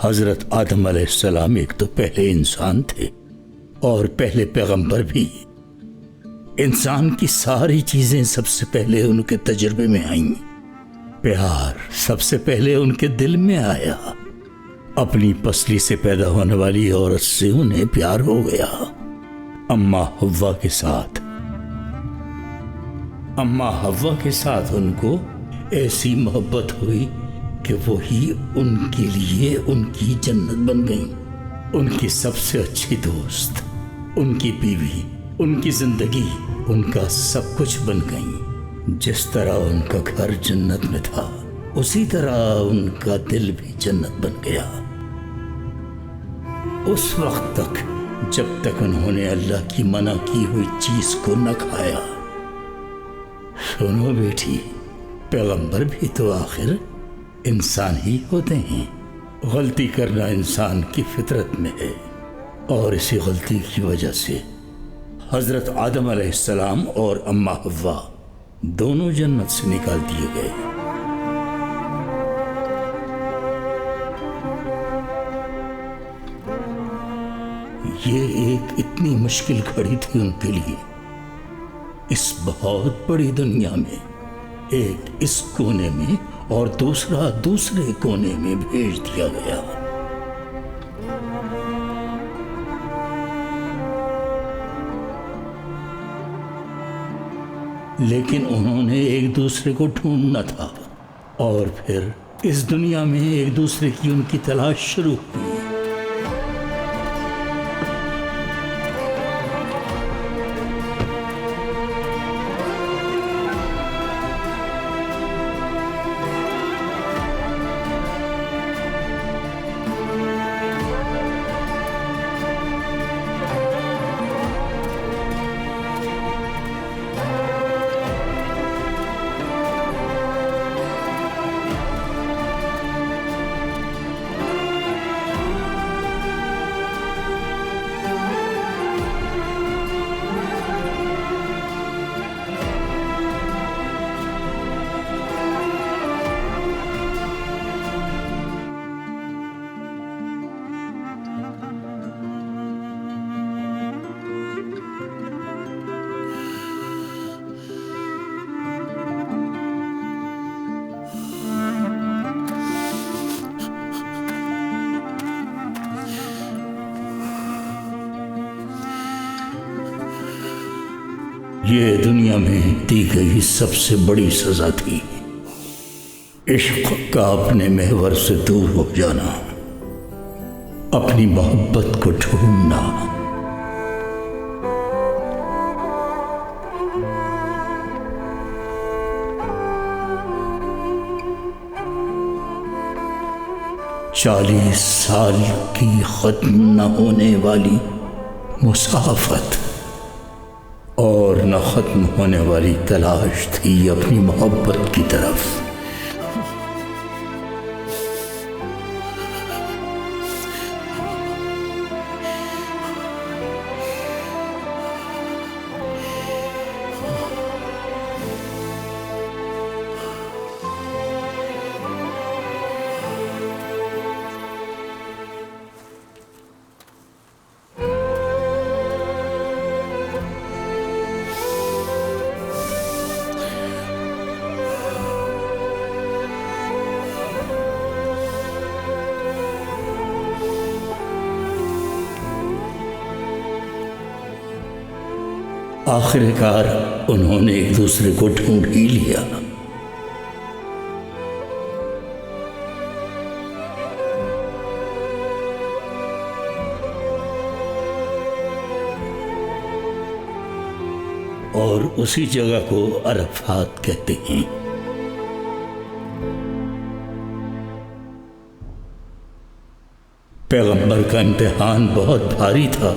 हजरत आदम अलैहिस्सलाम एक तो पहले इंसान थे और पहले पैगंबर भी। इंसान की सारी चीजें सबसे पहले उनके तजुर्बे में आईं। प्यार सबसे पहले उनके दिल में आया। अपनी पसली से पैदा होने वाली औरत से उन्हें प्यार हो गया, अम्मा हव्वा के साथ। अम्मा हव्वा के साथ उनको ऐसी मोहब्बत हुई कि वो ही उनके लिए उनकी जन्नत बन गई। उनकी सबसे अच्छी दोस्त, उनकी बीवी, उनकी जिंदगी, उनका सब कुछ बन गई। जिस तरह उनका घर जन्नत में था, उसी तरह उनका दिल भी जन्नत बन गया। उस वक्त तक जब तक उन्होंने अल्लाह की मना की हुई चीज को न खाया। सुनो बेटी, पैगंबर भी तो आखिर इंसान ही होते हैं। गलती करना इंसान की फितरत में है और इसी गलती की वजह से हजरत आदम अलैहिस्सलाम और अम्मा हव्वा दोनों जन्नत से निकाल दिए गए। ये एक इतनी मुश्किल घड़ी थी उनके लिए। इस बहुत बड़ी दुनिया में एक इस कोने में और दूसरा दूसरे कोने में भेज दिया गया। लेकिन उन्होंने एक दूसरे को ढूंढना था और फिर इस दुनिया में एक दूसरे की उनकी तलाश शुरू हुई। ये दुनिया में दी गई सबसे बड़ी सजा थी, इश्क का अपने महवर से दूर हो जाना, अपनी मोहब्बत को ढूंढना। चालीस साल की खत्म न होने वाली मुसाफत और न खत्म होने वाली तलाश थी अपनी मोहब्बत की तरफ। आखिरकार उन्होंने एक दूसरे को ढूंढ ही लिया। और उसी जगह को अरफात कहते हैं। पैगंबर का इम्तिहान बहुत भारी था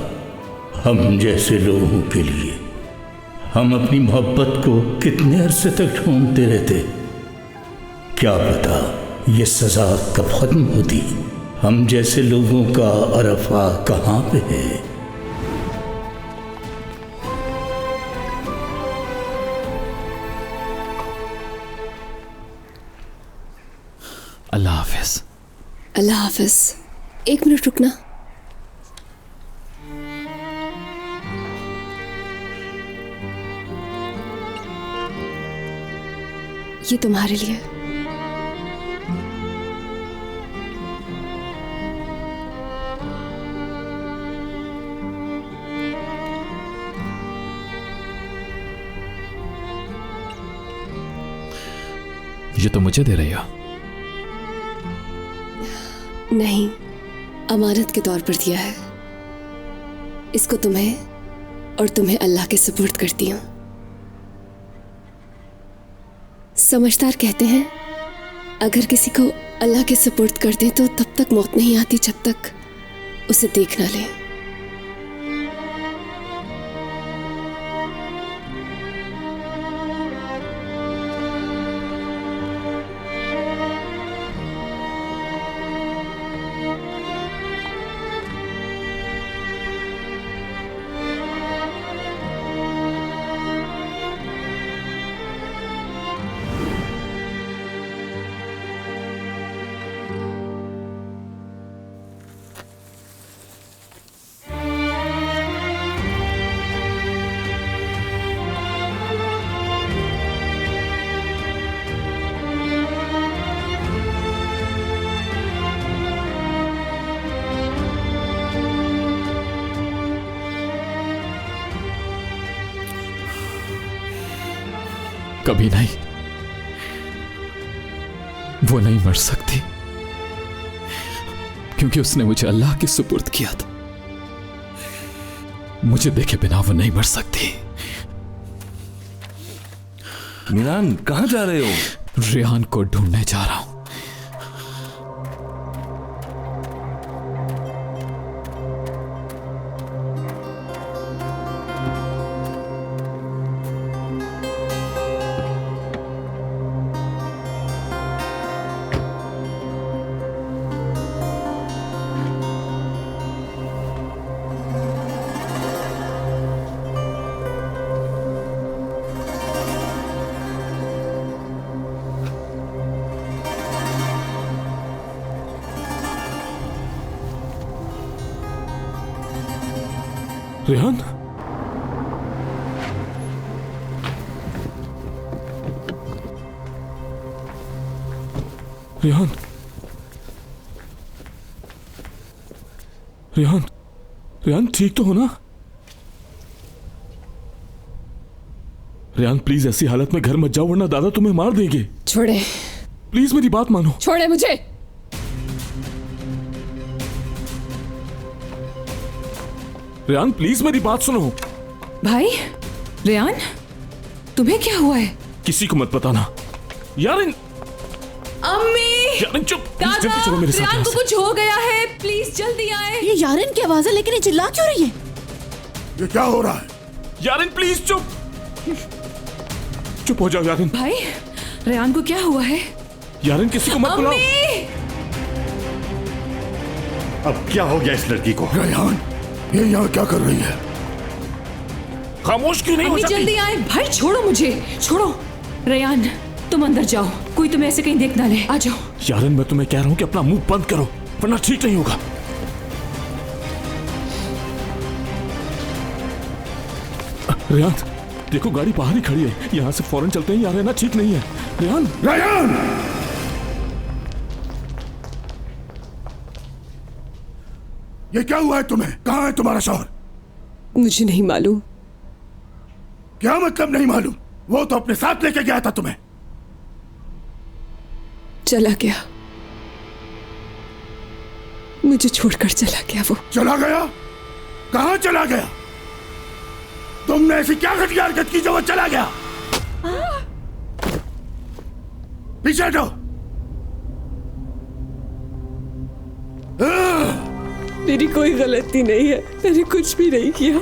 हम जैसे लोगों के लिए। हम अपनी मोहब्बत को कितने अरसे तक ढूंढते रहते, क्या पता ये सजा कब खत्म होती। हम जैसे लोगों का अरफात कहाँ पे है। अल्लाह हाफिज। अल्लाह हाफिज। एक मिनट रुकना। ये तुम्हारे लिए। ये तो मुझे दे रही हो? नहीं, अमानत के तौर पर दिया है। इसको तुम्हें और तुम्हें अल्लाह के सुपुर्द करती हूँ। समझदार कहते हैं अगर किसी को अल्लाह के सुपुर्द कर दे तो तब तक मौत नहीं आती जब तक उसे देख ना ले। कभी नहीं, वो नहीं मर सकती क्योंकि उसने मुझे अल्लाह के सुपुर्द किया था। मुझे देखे बिना वो नहीं मर सकती। मिरान, कहां जा रहे हो? रेहान को ढूंढने जा रहा हूं। रेहान, रेहान, रेहान, रेहान ठीक तो हो ना? रेहान प्लीज ऐसी हालत में घर मत जाओ वरना दादा तुम्हें मार देंगे। छोड़े। प्लीज मेरी बात मानो। छोड़े मुझे। रेहान प्लीज मेरी बात सुनो। भाई रेहान, तुम्हें क्या हुआ है? किसी को मत बताना। यारिन, अम्मी, यारिन चुप। दादा, जल्दी चलो मेरे साथ रेहान यहाँ को से। कुछ हो गया है, प्लीज जल्दी आए। ये यारिन की आवाज है लेकिन ये चिल्ला क्यों रही है? ये क्या हो रहा है? यारिन प्लीज चुप। चुप हो जाओ यारिन। भाई रेहान को क्या हुआ है? यारिन किसी को मत बुलाओ। अब क्या हो गया इस लड़की को? रेहान, ये यहाँ क्या कर रही है? खामोश क्यों नहीं हो अम्मी जाती? जल्दी आए। भाई छोड़ो मुझे, छोड़ो। रेहान तुम अंदर जाओ, कोई तुम्हें ऐसे कहीं देख ना ले। आ जाओ। यारिन मैं तुम्हें कह रहा हूं कि अपना मुंह बंद करो वरना ठीक नहीं होगा। रेहान देखो गाड़ी बाहर ही खड़ी है, यहाँ से फौरन चलते हैं। यार रहना ठीक नहीं है। रेहान, रेहान! ये क्या हुआ है तुम्हें? कहाँ है तुम्हारा शौहर? मुझे नहीं मालूम। क्या मतलब नहीं मालूम? वो तो अपने साथ लेके गया था तुम्हें। चला गया, मुझे छोड़कर चला गया। वो चला गया? कहां चला गया? तुमने ऐसी क्या घटिया हरकत की जो वो चला गया? पीछे हटो। मेरी कोई गलती नहीं है, मैंने कुछ भी नहीं किया।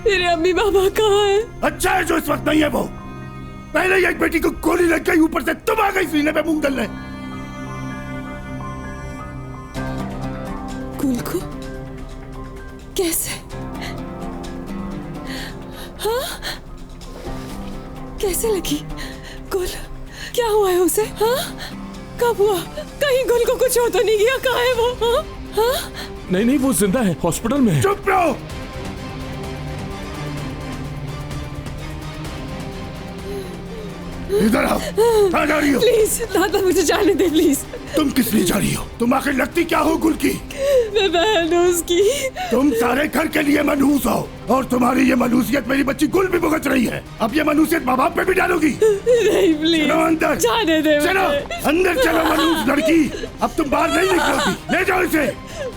मेरे अम्मी बाबा कहाँ हैं? अच्छा है जो इस वक्त नहीं है वो। पहले ही एक बेटी को गोली लग गई, ऊपर से तुम आ गई सीने पे मूंग डालने। गुल को कैसे? हाँ, कैसे लगी? गुल, क्या हुआ है उसे? हाँ, कब हुआ? कहीं गुल को कुछ हो तो नहीं गया? कहाँ है वो? हाँ? हाँ? नहीं नहीं, वो जिंदा है, हॉस्पिटल में है। चुप रहो। इधर आओ। कहाँ जा रही हो? प्लीज दादा, मुझे जाने दे प्लीज। तुम किस लिए जा रही हो? तुम आखिर लगती क्या हो गुल की? मैं बहन हूँ उसकी। तुम सारे घर के लिए मनहूस हो, और तुम्हारी ये मनहूसियत मेरी बच्ची गुल भी भुगत रही है। अब ये मनहूसियत माँ बाप पे भी डालोगी? नहीं प्लीज। चलो अंदर। जाने दे। चलो अंदर चलो मनहूस लड़की। अब तुम बाहर नहीं निकलोगी। ले जाओ इसे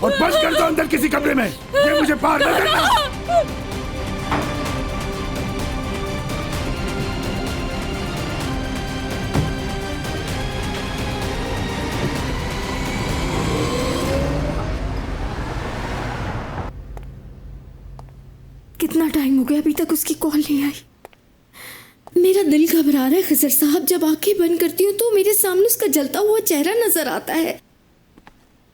और बंद कर दो अंदर किसी कमरे में। ये मुझे बाहर न करना। कितना टाइम हो गया, अभी तक उसकी कॉल नहीं आई। मेरा दिल घबरा रहा है खिजर साहब। जब आंखें बंद करती हूँ तो मेरे सामने उसका जलता हुआ चेहरा नजर आता है।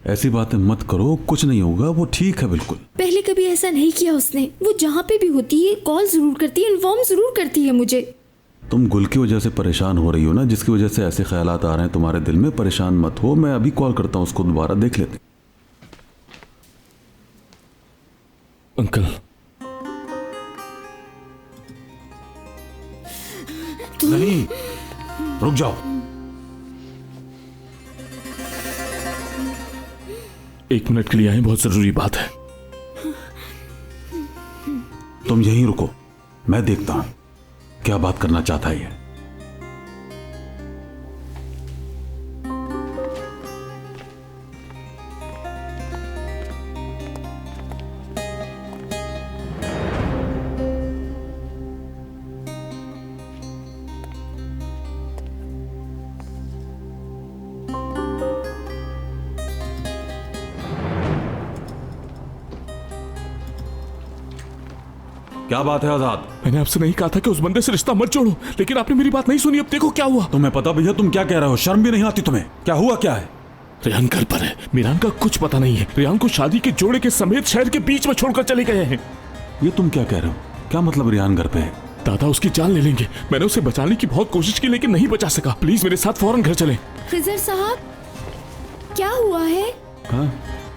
ऐसी बातें मत करो, कुछ नहीं होगा, वो ठीक है बिल्कुल। पहले कभी ऐसा नहीं किया उसने। वो जहाँ पे भी होती है कॉल जरूर करती है, इन्फॉर्म जरूर करती है मुझे। तुम गुल की वजह से परेशान हो रही हो ना, जिसकी वजह से ऐसे ख्यालात आ रहे हैं तुम्हारे दिल में। परेशान मत हो, मैं अभी कॉल करता हूँ उसको, दोबारा देख लेते। अंकल, नहीं, रुक जाओ। एक मिनट के लिए आए, बहुत जरूरी बात है। तुम यहीं रुको, मैं देखता हूं क्या बात करना चाहता है ये। क्या बात है आजाद? मैंने आपसे नहीं कहा था कि उस बंदे से रिश्ता मत जोड़ो, लेकिन आपने मेरी बात नहीं सुनी। अब देखो क्या हुआ। तुम्हें पता भैया तुम क्या कह रहे हो? शर्म भी नहीं आती तुम्हें? क्या हुआ क्या है? रेहान घर पर है, मीरान का कुछ पता नहीं है। रेहान को शादी के जोड़े के समेत शहर के बीच में छोड़कर चले गए हैं। ये तुम क्या कह रहे हो? क्या मतलब रेहान घर पे है? दादा उसकी जान ले लेंगे। मैंने उसे बचाने की बहुत कोशिश की लेकिन नहीं बचा सका। प्लीज मेरे साथ फौरन घर चले। खिजर साहब, क्या हुआ है? हाँ?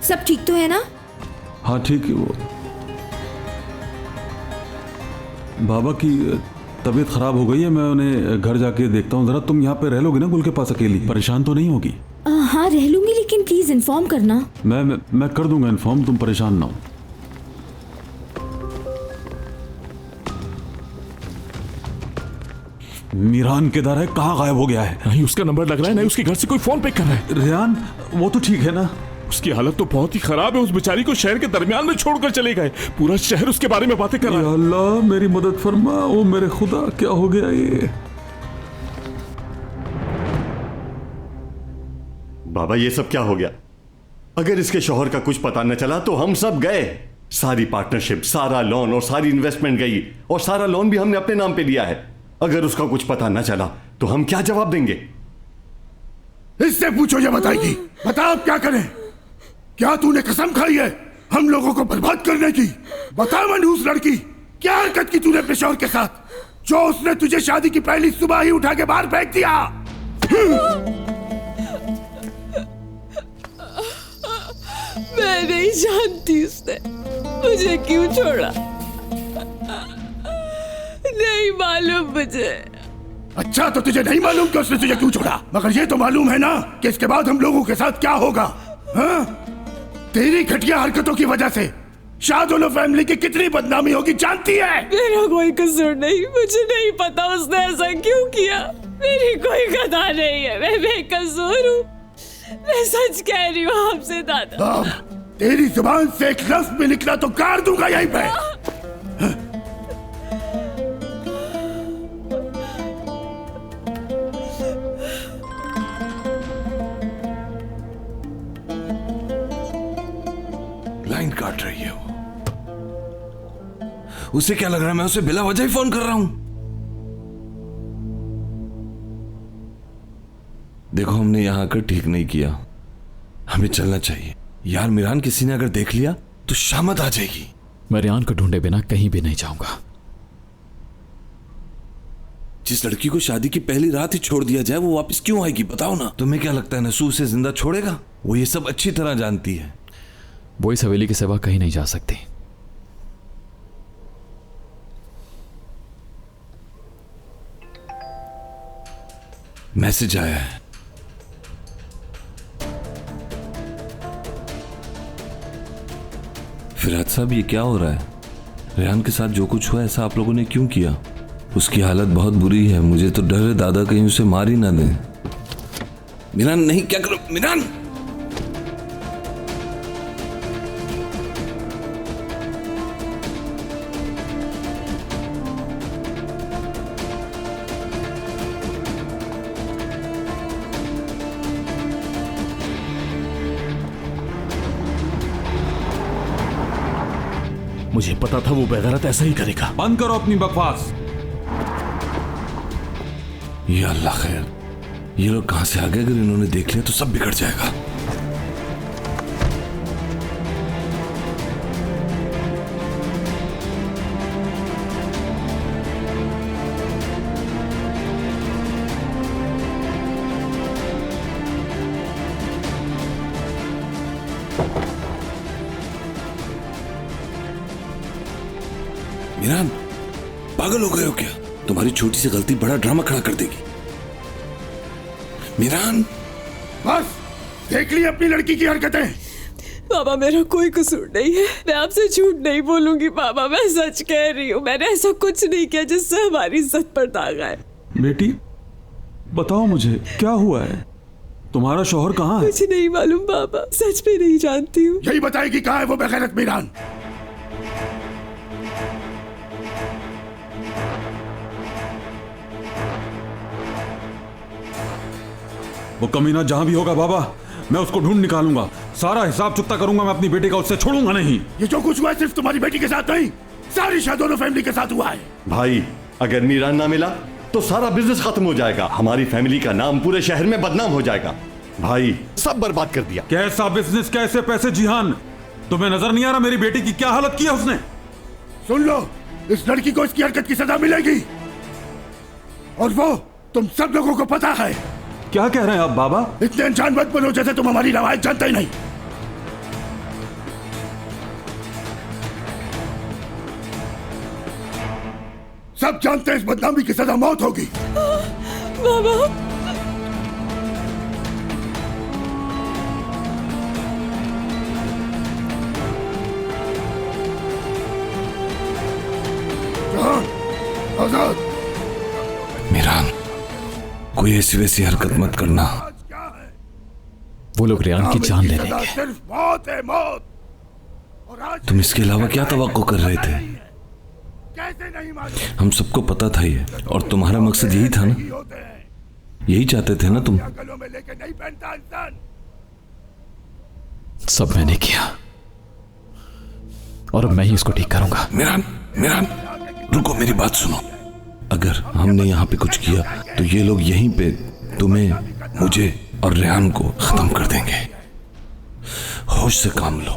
सब ठीक तो है ना? हाँ ठीक है। वो बाबा की तबीयत खराब हो गई है, मैं उन्हें घर जाके देखता हूँ। जरा तुम यहाँ पे रह लोगी ना गुल के पास अकेली? परेशान तो नहीं होगी? हाँ रह लूंगी, लेकिन प्लीज इन्फॉर्म करना। मैं कर दूंगा इन्फॉर्म, तुम परेशान ना हो। मीरान किधर है? कहाँ गायब हो गया है? नहीं उसका नंबर लग रहा है, नहीं उसके घर से कोई फोन पे कर रहा है। रेहान वो तो ठीक है ना? उसकी हालत तो बहुत ही खराब है। उस बेचारी को शहर के दरमियान में छोड़कर चले गए। पूरा शहर उसके बारे में बातें कर रहा है। अल्लाह मेरी मदद फरमा। ओ मेरे खुदा, क्या हो गया ये? बाबा ये सब क्या हो गया? अगर इसके शौहर का कुछ पता न चला तो हम सब गए। सारी पार्टनरशिप, सारा लोन और सारी इन्वेस्टमेंट गई, और सारा लोन भी हमने अपने नाम पे लिया है। अगर उसका कुछ पता न चला तो हम क्या जवाब देंगे? इससे पूछो, ये बताएगी। बता अब क्या करें? क्या तूने कसम खाई है हम लोगों को बर्बाद करने की? बता मनहूस लड़की, क्या हरकत की तूने अपने शौहर के साथ, जो उसने तुझे शादी की पहली सुबह ही उठा के बाहर फेंक दिया? मैं नहीं जानती उसने मुझे क्यों छोड़ा। नहीं मालूम मुझे। अच्छा तो तुझे नहीं मालूम कि उसने तुझे क्यों छोड़ा, मगर ये तो मालूम है ना कि इसके बाद हम लोगों के साथ क्या होगा। हाँ? तेरी घटिया हरकतों की वजह से शाहदुल्ला फैमिली की कितनी बदनामी होगी जानती है? मेरा कोई कसूर नहीं, मुझे नहीं पता उसने ऐसा क्यों किया। मेरी कोई गदा नहीं है, मैं बेकसूर हूँ। मैं सच कह रही हूँ आपसे दादा। तेरी जुबान से एक लफ्ज भी निकला तो काट दूंगा यहीं पे। लाइन काट रही है वो। उसे क्या लग रहा है मैं उसे बिला वजह ही फोन कर रहा हूं? देखो, हमने यहां आकर ठीक नहीं किया, हमें चलना चाहिए। यार मिरान, किसी ने अगर देख लिया तो शामत आ जाएगी। मैं रियान को ढूंढे बिना कहीं भी नहीं जाऊंगा। जिस लड़की को शादी की पहली रात ही छोड़ दिया जाए वो वापस क्यों आएगी बताओ ना। तुम्हें क्या लगता है नसू उसे जिंदा छोड़ेगा? वो ये सब अच्छी तरह जानती है। वो इस हवेली के सिवा कहीं नहीं जा सकती। मैसेज आया है। फिराद साहब, ये क्या हो रहा है? रेहान के साथ जो कुछ हुआ ऐसा आप लोगों ने क्यों किया? उसकी हालत बहुत बुरी है, मुझे तो डर है दादा कहीं उसे मार ही ना दें। मिरान, नहीं, क्या करो मिरान? मुझे पता था वो बेगैरत ऐसा ही करेगा। बंद करो अपनी बकवास। या अल्लाह खैर, ये लोग कहां से आ गए? अगर इन्होंने देख लिया तो सब बिगड़ जाएगा। मिरान, पागल हो गए हो क्या? तुम्हारी छोटी सी गलती बड़ा ड्रामा खड़ा कर देगी। मिरान, बस देख ली अपनी लड़की की हरकतें। बाबा, मेरा कोई कसूर नहीं है, मैं आपसे झूठ नहीं बोलूंगी बाबा, मैं सच कह रही हूँ। मैंने ऐसा कुछ नहीं किया जिससे हमारी इज्जत पर दाग आए। बेटी, बताओ मुझे क्या हुआ है? तुम्हारा शौहर कहाँ है? मुझे नहीं मालूम बाबा, सच में नहीं जानती हूँ। यही बताएगी कहाँ है वो बेगैरत मिरान? वो कमीना जहां भी होगा बाबा, मैं उसको ढूंढ निकालूंगा। सारा हिसाब चुकता करूंगा मैं अपनी बेटी का, उससे छोड़ूंगा नहीं। ये जो कुछ हुआ है सिर्फ तुम्हारी बेटी के साथ नहीं, सारी शाहदुल्ला फैमिली के साथ हुआ है। भाई, अगर मीरान ना मिला तो सारा बिजनेस खत्म हो जाएगा, हमारी फैमिली का नाम पूरे शहर में बदनाम हो जाएगा। भाई, सब बर्बाद कर दिया। कैसा बिजनेस, कैसे पैसे? जिहान, तुम्हें नजर नहीं आ रहा मेरी बेटी की क्या हालत की है उसने? सुन लो, इस लड़की को इसकी हरकत की सजा मिलेगी, और वो तुम सब लोगों को पता है। क्या कह रहे हैं आप बाबा? इतने अनजान मत बनो जैसे तुम हमारी रवायत जानते ही नहीं। सब जानते हैं इस बदनामी की सजा मौत होगी। बाबा, आजाद। मिरान, कोई ऐसी वैसी हरकत मत करना। वो लोग रियान की जान ले लेंगे। सिर्फ मौत है, मौत। तुम इसके अलावा क्या तवक्को कर रहे थे? हम सबको पता था ये, और तुम्हारा मकसद यही था ना? यही चाहते थे ना तुम? सब मैंने किया और अब मैं ही इसको ठीक करूंगा। मिरान, मिरान, रुको, मेरी बात सुनो। अगर हमने यहाँ पे कुछ किया तो ये लोग यहीं पे तुम्हें, मुझे और रेहान को खत्म कर देंगे। होश से काम लो।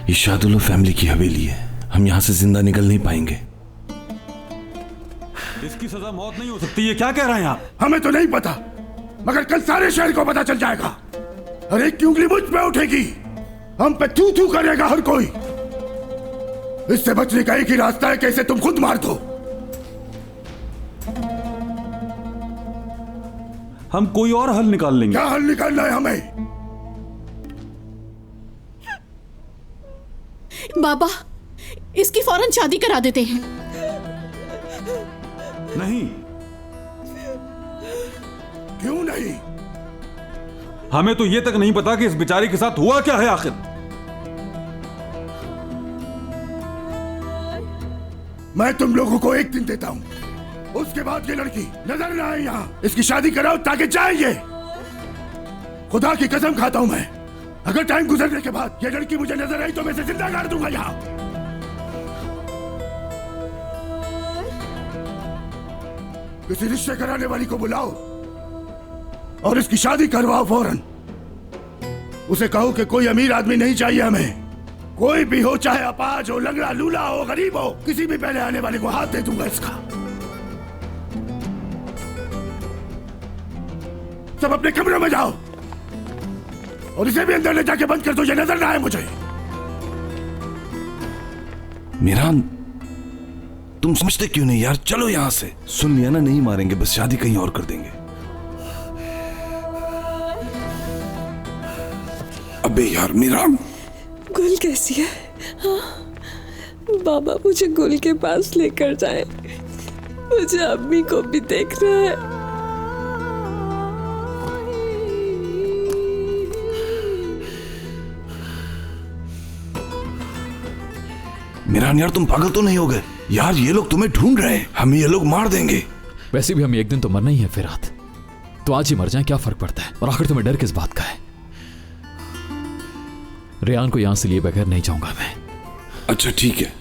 ये शाहदुल्ला फैमिली की हवेली है, हम यहाँ से जिंदा निकल नहीं पाएंगे। इसकी सजा मौत नहीं हो सकती, ये क्या कह रहे हैं आप? हमें तो नहीं पता, मगर कल सारे शहर को पता चल जाएगा। अरे एक उंगली मुझ पे उठेगी, हम पे थू थू करेगा हर कोई। इससे बचने का एक ही रास्ता है कि इसे तुम खुद मार दो। हम कोई और हल निकाल लेंगे। क्या हल निकालना है हमें? बाबा, इसकी फौरन शादी करा देते हैं। नहीं। क्यों नहीं? हमें तो ये तक नहीं पता कि इस बेचारी के साथ हुआ क्या है आखिर। मैं तुम लोगों को एक दिन देता हूं, उसके बाद ये लड़की नजर ना आए यहाँ। इसकी शादी कराओ ताकि जाएंगे। खुदा की कसम खाता हूं मैं, अगर टाइम गुजरने के बाद ये लड़की मुझे नजर आई तो मैं इसे जिंदा गाड़ दूंगा यहाँ। किसी रिश्ते कराने वाली को बुलाओ और इसकी शादी करवाओ फौरन। उसे कहो कि कोई अमीर आदमी नहीं चाहिए हमें, कोई भी हो, चाहे अपाज हो, लंगड़ा लूला हो, गरीब हो, किसी भी पहले आने वाले को हाथ दे दूंगा इसका। सब अपने कमरों में जाओ और इसे भी अंदर ले जाके बंद कर दो, ये नजर ना आए मुझे। मीरान, तुम समझते क्यों नहीं यार? चलो यहां से। सुन लिया ना, नहीं मारेंगे, बस शादी कहीं और कर देंगे। अबे यार मीरान, गुल कैसी है? हाँ? बाबा मुझे गुल के पास लेकर जाए, मुझे अम्मी को भी देखना है। मीरान यार, तुम पागल तो नहीं हो गए यार? ये लोग तुम्हें ढूंढ रहे हैं, हमें ये लोग मार देंगे। वैसे भी हमें एक दिन तो मरना ही है फिरात, तो आज ही मर जाएं, क्या फर्क पड़ता है? और आखिर तुम्हें डर किस बात का है? रेयान को यहां से लिए बगैर नहीं जाऊंगा मैं। अच्छा ठीक है,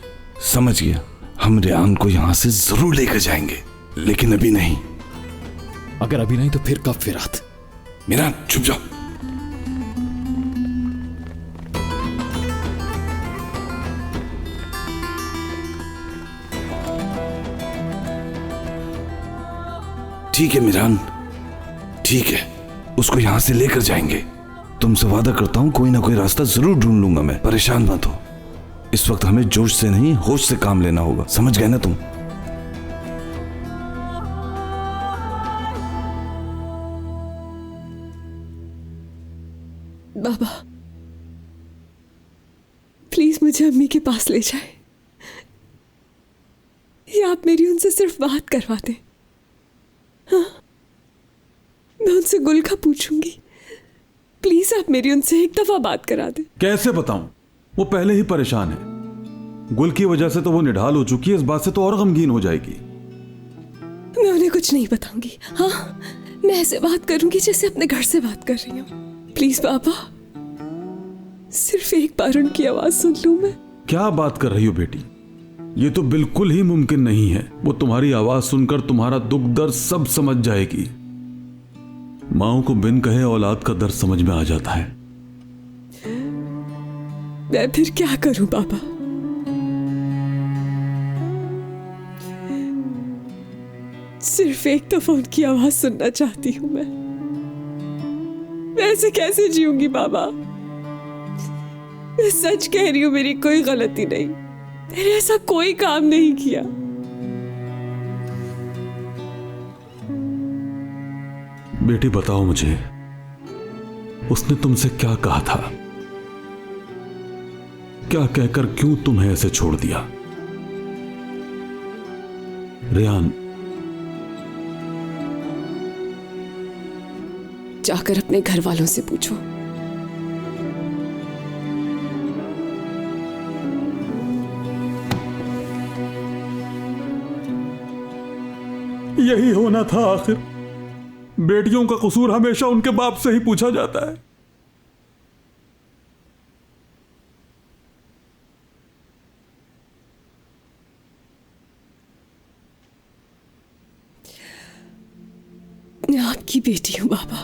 समझ गया। हम रेयान को यहां से जरूर लेकर जाएंगे, लेकिन अभी नहीं। अगर अभी नहीं तो फिर कब फिरात? मीरान चुप जाओ। ठीक है मीरान, ठीक है, उसको यहां से लेकर जाएंगे। तुमसे वादा करता हूं कोई ना कोई रास्ता जरूर ढूंढ लूंगा मैं। परेशान मत हो। इस वक्त हमें जोश से नहीं, होश से काम लेना होगा, समझ गए ना तुम? बाबा प्लीज मुझे अम्मी के पास ले जाए, या आप मेरी उनसे सिर्फ बात करवा दें। हाँ, मैं उनसे गुल का पूछूंगी, प्लीज आप मेरी उनसे एक दफा बात करा दें। कैसे बताऊं? वो पहले ही परेशान है। गुल की वजह से तो वो निढाल हो चुकी है, इस बात से तो और गमगीन हो जाएगी। मैं उन्हें कुछ नहीं बताऊंगी। हाँ, मैं ऐसे बात करूंगी जैसे अपने घर से बात कर रही हूँ। प्लीज बाबा, सिर्फ एक बार उनकी आवाज सुन लूं मैं। क्या बात कर रही हो बेटी? ये तो बिल्कुल ही मुमकिन नहीं है। वो तुम्हारी आवाज सुनकर तुम्हारा दुख दर्द सब समझ जाएगी। माओ को बिन कहे औलाद का दर्द समझ में आ जाता है। मैं फिर क्या करूं बाबा? सिर्फ एक दफा उनकी आवाज सुनना चाहती हूं मैं। ऐसे कैसे जीऊंगी बाबा? मैं सच कह रही हूं, मेरी कोई गलती नहीं, मैंने ऐसा कोई काम नहीं किया। बेटी बताओ मुझे, उसने तुमसे क्या कहा था? क्या कहकर क्यों तुम्हें ऐसे छोड़ दिया? रेयान, जाकर अपने घर वालों से पूछो। यही होना था आखिर। बेटियों का कसूर हमेशा उनके बाप से ही पूछा जाता है। मैं आपकी बेटी हूं बाबा।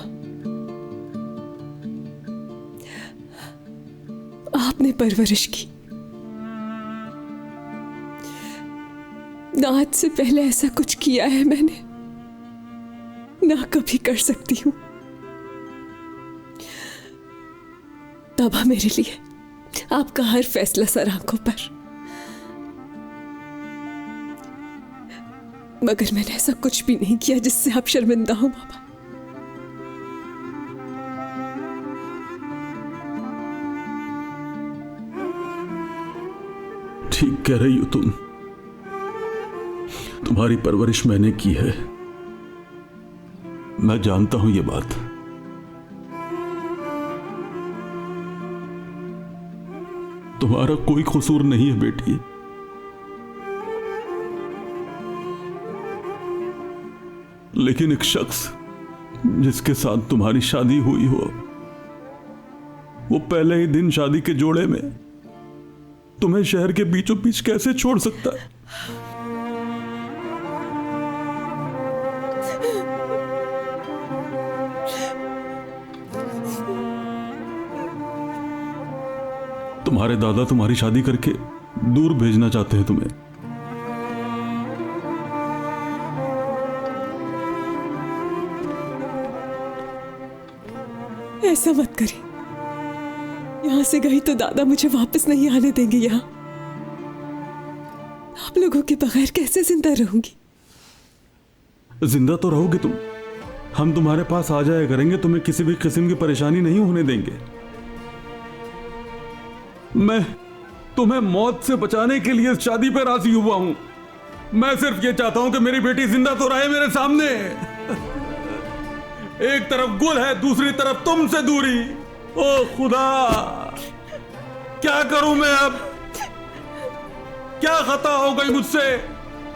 आपने परवरिश की। ना आज से पहले ऐसा कुछ किया है मैंने, ना कभी कर सकती हूं। तबा मेरे लिए आपका हर फैसला सर आंखों पर, मगर मैंने ऐसा कुछ भी नहीं किया जिससे आप शर्मिंदा हो बाबा। ठीक कह रही हो तुम। तुम्हारी परवरिश मैंने की है, मैं जानता हूं ये बात। तुम्हारा कोई कसूर नहीं है बेटी। लेकिन एक शख्स जिसके साथ तुम्हारी शादी हुई हो, वो पहले ही दिन शादी के जोड़े में तुम्हें शहर के बीचों बीच कैसे छोड़ सकता है? तुम्हारे दादा तुम्हारी शादी करके दूर भेजना चाहते हैं तुम्हें। ऐसा मत करिए। यहां से गई तो दादा मुझे वापस नहीं आने देंगे। यहां आप लोगों के बगैर कैसे जिंदा रहूंगी? जिंदा तो रहोगे तुम, हम तुम्हारे पास आ जाया करेंगे, तुम्हें किसी भी किस्म की परेशानी नहीं होने देंगे। मैं तुम्हें मौत से बचाने के लिए शादी पे राजी हुआ हूं। मैं सिर्फ ये चाहता हूं कि मेरी बेटी जिंदा तो रहे मेरे सामने। एक तरफ गुल है, दूसरी तरफ तुमसे दूरी। ओ खुदा, क्या करूं मैं अब? क्या खता हो गई मुझसे?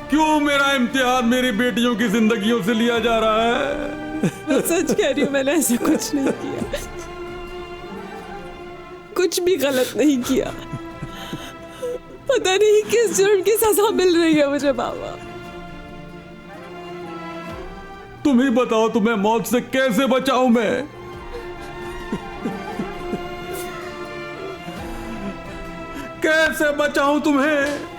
क्यों मेरा इम्तिहान मेरी बेटियों की जिंदगियों से लिया जा रहा है? मैं सच कह रही हूं, मैंने ऐसा कुछ नहीं किया, कुछ भी गलत नहीं किया। पता नहीं किस जुर्म की सजा मिल रही है मुझे बाबा। तुम ही बताओ, तुम्हें मौत से कैसे बचाऊं मैं? कैसे बचाऊं तुम्हें?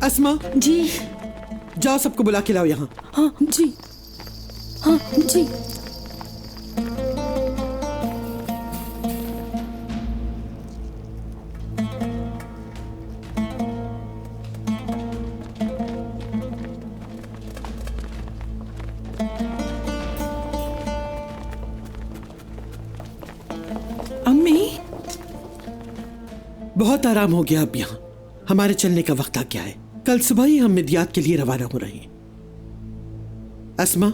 अस्मा जी। जाओ, सबको बुला के लाओ यहाँ। हाँ जी, हाँ जी। अम्मी, बहुत आराम हो गया, अब यहाँ हमारे चलने का वक्त आ गया है। कल सुबह ही हम मिदियात के लिए रवाना हो रहे हैं। अस्मा,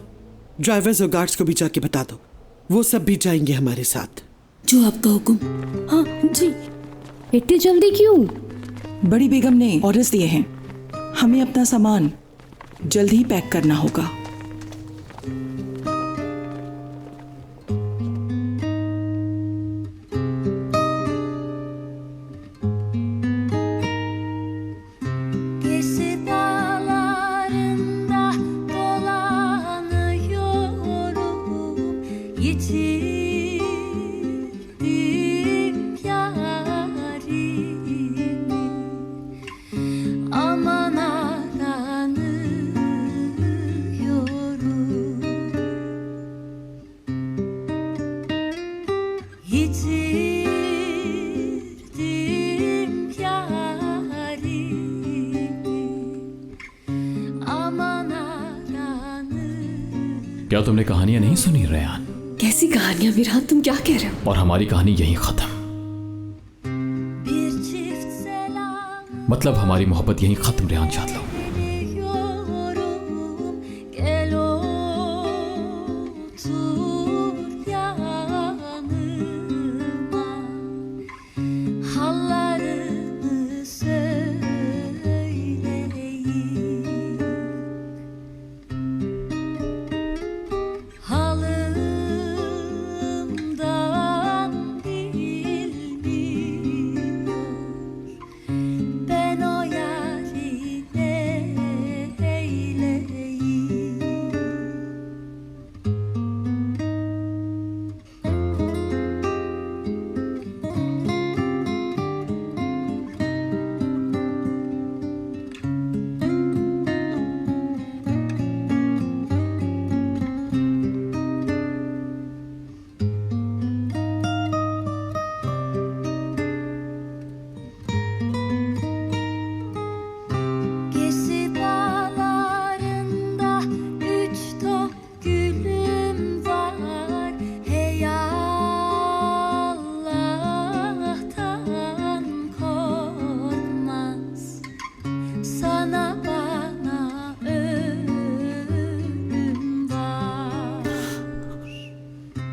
ड्राइवर्स और गार्ड्स को भी जाके बता दो, वो सब भी जाएंगे हमारे साथ। जो आपका हुक्म। हाँ जी। इतनी जल्दी क्यों? बड़ी बेगम ने ऑर्डर्स दिए हैं, हमें अपना सामान जल्द ही पैक करना होगा। क्या तुमने कहानियां नहीं सुनी रेहान? कैसी कहानियां विरान, तुम क्या कह रहे हो? और हमारी कहानी यहीं खत्म। मतलब हमारी मोहब्बत यहीं खत्म रेहान शादलो।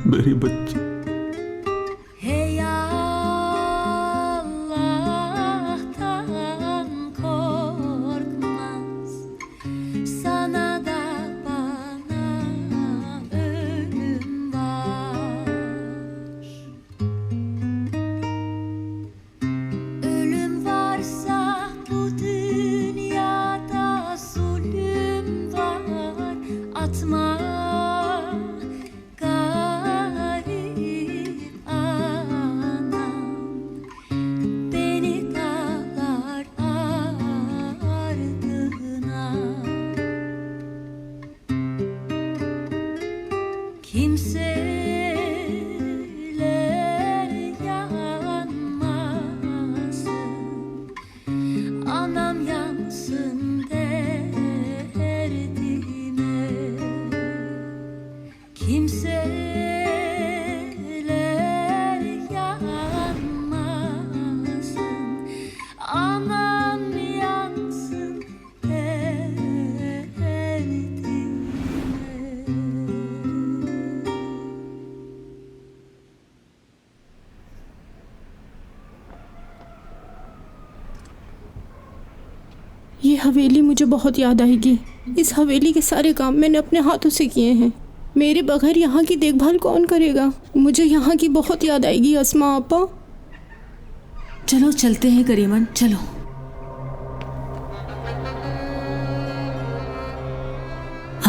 मेरी बच्ची। Hey Allah'tan korkmaz, sana da bana ölüm var. Ölüm varsa bu dünyada zulüm var. Atma kimseler yanmasın, anam yansın derdime. Kimseler yanmasın, anam yansın derdime. ये हवेली मुझे बहुत याद आएगी। इस हवेली के सारे काम मैंने अपने हाथों से किए हैं। मेरे बगैर यहाँ की देखभाल कौन करेगा? मुझे यहाँ की बहुत याद आएगी अस्मा आपा। चलो चलते हैं करीमन, चलो।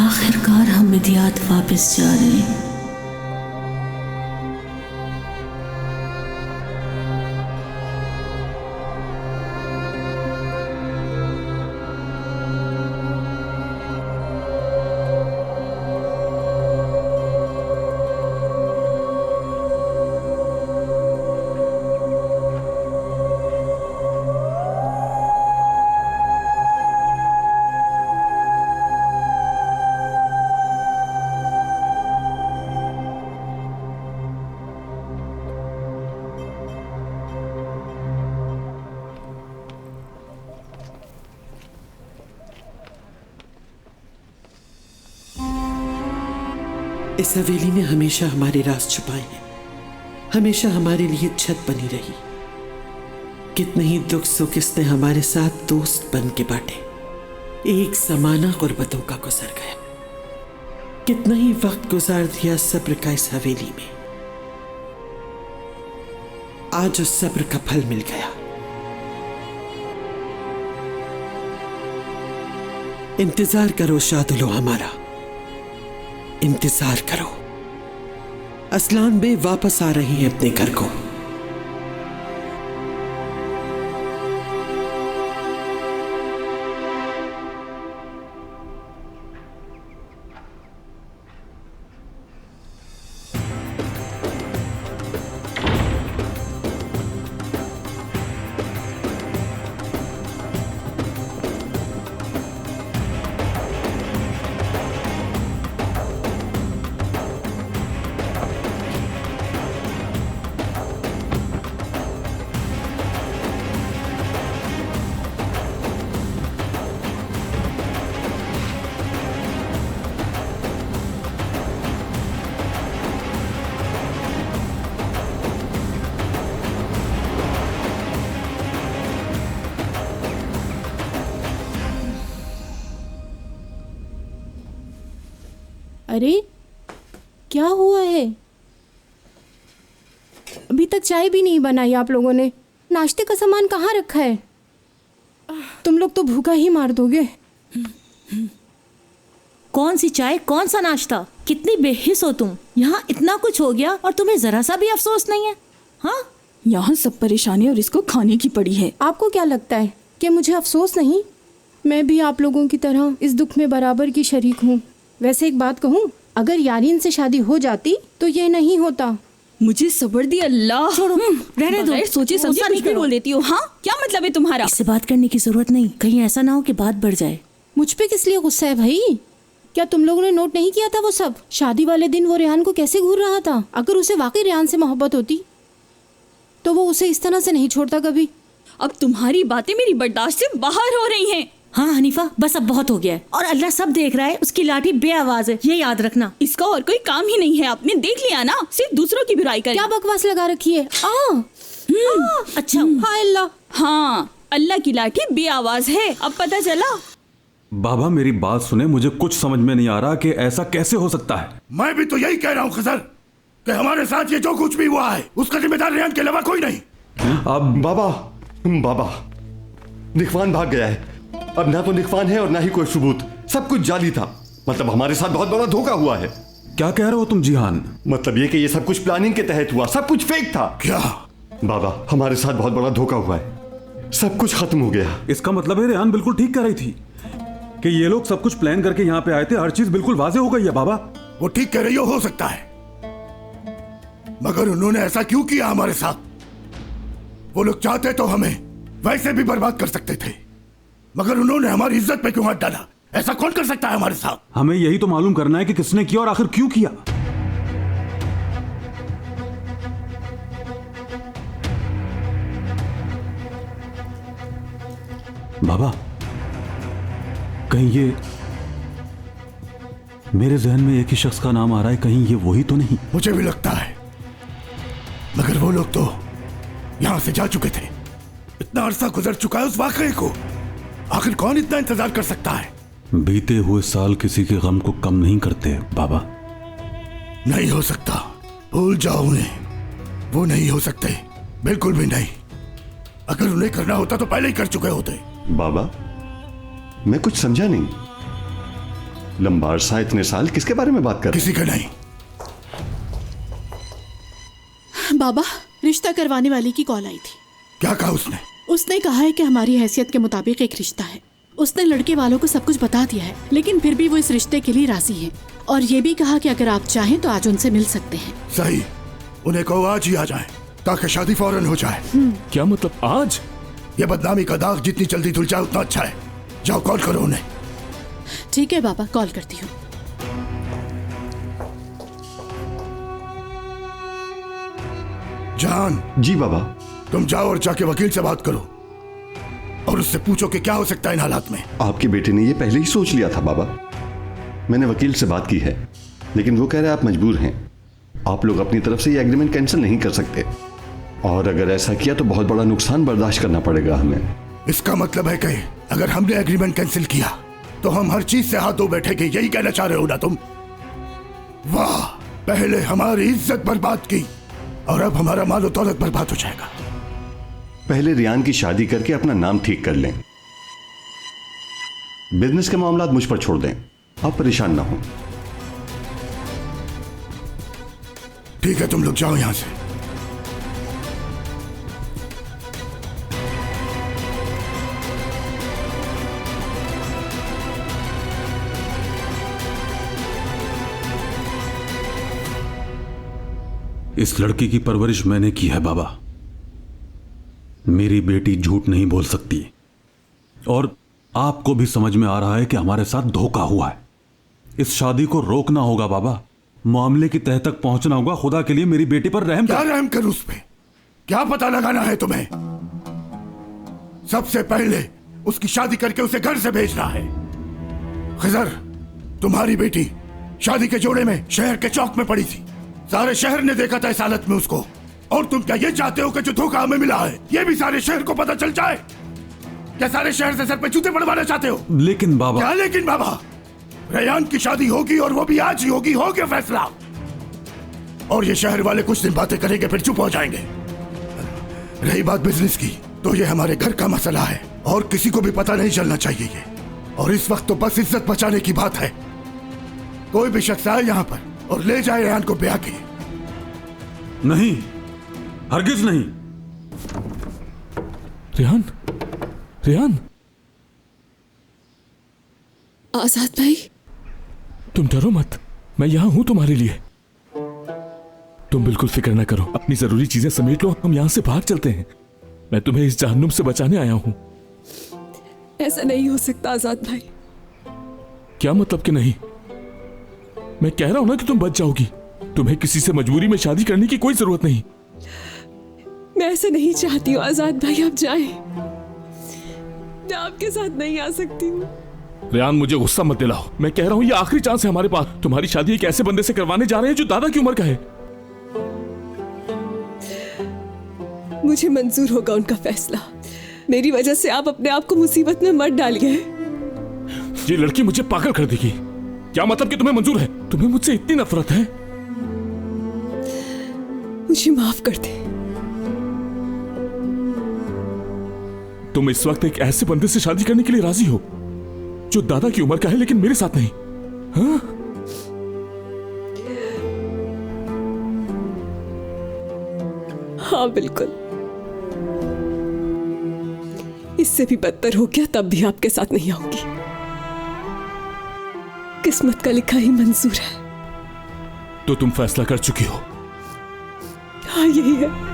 आखिरकार हम मिदियात वापस जा रहे हैं। इस हवेली ने हमेशा हमारे राज छुपाए हैं, हमेशा हमारे लिए छत बनी रही। कितने ही दुख सुख इसने हमारे साथ दोस्त बन के बांटे। एक जमाना गुर्बतों का गुजर गया, कितना ही वक्त गुजार दिया सब्र का इस हवेली में। आज उस सब्र का फल मिल गया। इंतजार करो शादुलो हमारा, इंतजार करो। असलान बे वापस आ रही हैं अपने घर को। अरे क्या हुआ है? अभी तक चाय भी नहीं बनाई आप लोगों ने। नाश्ते का सामान कहाँ रखा है? तुम लोग तो भूखा ही मार दोगे। कौन सी चाय, कौन सा नाश्ता? कितनी बेहिस हो तुम। यहाँ इतना कुछ हो गया और तुम्हें जरा सा भी अफसोस नहीं है? हाँ, यहाँ सब परेशानी और इसको खाने की पड़ी है। आपको क्या लगता है कि मुझे अफसोस नहीं? मैं भी आप लोगों की तरह इस दुख में बराबर की शरीक हूँ। वैसे एक बात कहूँ, अगर यारीन से शादी हो जाती तो ये नहीं होता। मुझे सब्र दी अल्लाह। छोड़ो, रहने दो। सोचे समझे कुछ भी बोल देती हो। हाँ, क्या मतलब है तुम्हारा? इससे बात करने की जरूरत नहीं, कहीं ऐसा ना हो कि बात बढ़ जाए। मुझ पे किस लिए गुस्सा है भाई? क्या तुम लोगों ने नोट नहीं किया था वो सब? शादी वाले दिन वो रेहान को कैसे घूर रहा था। अगर उसे वाकई रेहान से मोहब्बत होती तो वो उसे इस तरह से नहीं छोड़ता कभी। अब तुम्हारी बातें मेरी बर्दाश्त से बाहर हो रही हैं। हाँ हनीफा, बस अब बहुत हो गया है। और अल्लाह सब देख रहा है, उसकी लाठी बेआवाज है, ये याद रखना। इसका और कोई काम ही नहीं है, आपने देख लिया ना, सिर्फ दूसरों की बुराई कर। क्या बकवास लगा रखी है? अच्छा, हाय अल्लाह। हाँ, अल्लाह की लाठी बेआवाज है, अब पता चला। बाबा मेरी बात सुने, मुझे कुछ समझ में नहीं आ रहा कि ऐसा कैसे हो सकता है। मैं भी तो यही कह रहा हूँ खजर, कि हमारे साथ ये जो कुछ भी हुआ है उसका जिम्मेदार रेहान के अलावा कोई नहीं। अब बाबा निकवान भाग गया है। अब ना तो निकवान है और ना ही कोई सबूत, सब कुछ जाली था। मतलब हमारे साथ बहुत बड़ा धोखा हुआ है। क्या कह रहे हो तुम जिहान? मतलब ये कि ये सब कुछ प्लानिंग के तहत हुआ, सब कुछ फेक था। क्या? बाबा हमारे साथ बहुत बड़ा धोखा हुआ है, सब कुछ खत्म हो गया। इसका मतलब है रेहान बिल्कुल ठीक कह रही थी कि ये लोग सब कुछ प्लान करके यहाँ पे आए थे, हर चीज बिल्कुल वाज़ेह हो गई है। बाबा वो ठीक कह रही हो सकता है, मगर उन्होंने ऐसा क्यों किया हमारे साथ? वो लोग चाहते तो हमें वैसे भी बर्बाद कर सकते थे, मगर उन्होंने हमारी इज्जत पे क्यों हाथ डाला? ऐसा कौन कर सकता है हमारे साथ? हमें यही तो मालूम करना है कि किसने किया और आखिर क्यों किया। बाबा कहीं ये मेरे जहन में एक ही शख्स का नाम आ रहा है, कहीं ये वही तो नहीं? मुझे भी लगता है, मगर वो लोग तो यहां से जा चुके थे। इतना अरसा गुजर चुका है उस वाकये को, आखिर कौन इतना इंतजार कर सकता है? बीते हुए साल किसी के गम को कम नहीं करते बाबा। नहीं हो सकता, भूल जाओ उन्हें, वो नहीं हो सकते, बिल्कुल भी नहीं। अगर उन्हें करना होता तो पहले ही कर चुके होते। बाबा मैं कुछ समझा नहीं, लंबा अरसा इतने साल किसके बारे में बात कर? किसी का नहीं। बाबा रिश्ता करवाने वाली की कॉल आई थी। क्या कहा उसने? उसने कहा है कि हमारी हैसियत के मुताबिक एक रिश्ता है। उसने लड़के वालों को सब कुछ बता दिया है, लेकिन फिर भी वो इस रिश्ते के लिए राजी हैं। और ये भी कहा कि अगर आप चाहें तो आज उनसे मिल सकते हैं। सही, उन्हें कहो आज ही आ जाएं, ताकि शादी फौरन हो जाए। क्या मतलब आज? ये बदनामी का दाग जितनी जल्दी धुल जाए उतना अच्छा है। जाओ कॉल करो उन्हें। ठीक है बाबा, कॉल करती हूँ। जान। जी बाबा। तुम जाओ और जाके वकील से बात करो और उससे पूछो कि क्या हो सकता है इन हालात में। आपके बेटे ने ये पहले ही सोच लिया था बाबा। मैंने वकील से बात की है, लेकिन वो कह रहे हैं आप मजबूर हैं, आप लोग अपनी तरफ से ये एग्रीमेंट कैंसिल नहीं कर सकते, और अगर ऐसा किया तो बहुत बड़ा नुकसान बर्दाश्त करना पड़ेगा हमें। इसका मतलब है कि अगर हमने एग्रीमेंट कैंसिल किया तो हम हर चीज से हाथ धो बैठेंगे, यही कहना चाह रहे हो ना तुम? वाह, पहले हमारी इज्जत बर्बाद की और अब हमारा माल और दौलत बर्बाद हो जाएगा। पहले रियान की शादी करके अपना नाम ठीक कर लें, बिजनेस के मामलात मुझ पर छोड़ दें, आप परेशान ना हो। ठीक है, तुम लोग जाओ यहां से। इस लड़की की परवरिश मैंने की है बाबा। मेरी बेटी झूठ नहीं बोल सकती, और आपको भी समझ में आ रहा है कि हमारे साथ धोखा हुआ है। इस शादी को रोकना होगा बाबा, मामले की तह तक पहुंचना होगा। खुदा के लिए मेरी बेटी पर रहम क्या रहम करूं उस पे? क्या पता लगाना है तुम्हें? सबसे पहले उसकी शादी करके उसे घर से भेजना है। खिजर, तुम्हारी बेटी शादी के जोड़े में शहर के चौक में पड़ी थी, सारे शहर ने देखा था इस हालत में उसको। और तुम क्या ये चाहते हो कि जो धोखा हमें मिला है ये भी सारे शहर को पता चल जाए? क्या सारे शहर से सर पे जूते पड़वाना चाहते हो? लेकिन बाबा। क्या लेकिन बाबा? रेयान की शादी होगी और वो भी आज ही होगी, हो गया फैसला। और ये शहर वाले कुछ दिन बातें करेंगे फिर चुप हो जाएंगे। रही बात बिजनेस की, तो ये हमारे घर का मसला है और किसी को भी पता नहीं चलना चाहिए ये। और इस वक्त तो बस इज्जत बचाने की बात है। कोई भी शख्स आए यहाँ पर और ले जाए रेहान को ब्याह के। नहीं, हरगिज नहीं। रेहान, रेहान। आजाद भाई, तुम डरो मत, मैं यहां हूं तुम्हारे लिए। तुम बिल्कुल फिक्र ना करो, अपनी जरूरी चीजें समेट लो, हम यहां से भाग चलते हैं। मैं तुम्हें इस जहन्नुम से बचाने आया हूं। ऐसा नहीं हो सकता आजाद भाई। क्या मतलब कि नहीं? मैं कह रहा हूं ना कि तुम बच जाओगी। तुम्हें किसी से मजबूरी में शादी करने की कोई जरूरत नहीं। मैं ऐसा नहीं चाहती हूँ आजाद भाई, आप जाएं। अपने आप के साथ नहीं आ सकती हूँ। रेहान मुझे गुस्सा मत दिलाओ, मैं कह रहा हूँ ये आखिरी चांस है हमारे पास। तुम्हारी शादी एक ऐसे बंदे से करवाने जा रहे हैं जो दादा की उम्र का है। मुझे मंजूर होगा उनका फैसला। मेरी वजह से आप अपने आप को मुसीबत में मत डालिए। ये लड़की मुझे पागल कर देगी। क्या मतलब कि तुम्हें मंजूर है? तुम्हें मुझसे इतनी नफरत है? मुझे माफ कर दे। तुम इस वक्त एक ऐसे बंदे से शादी करने के लिए राजी हो जो दादा की उम्र का है लेकिन मेरे साथ नहीं? हाँ? हाँ बिल्कुल। इससे भी बदतर हो गया तब भी आपके साथ नहीं आऊंगी। किस्मत का लिखा ही मंजूर है। तो तुम फैसला कर चुकी हो? हाँ यही है।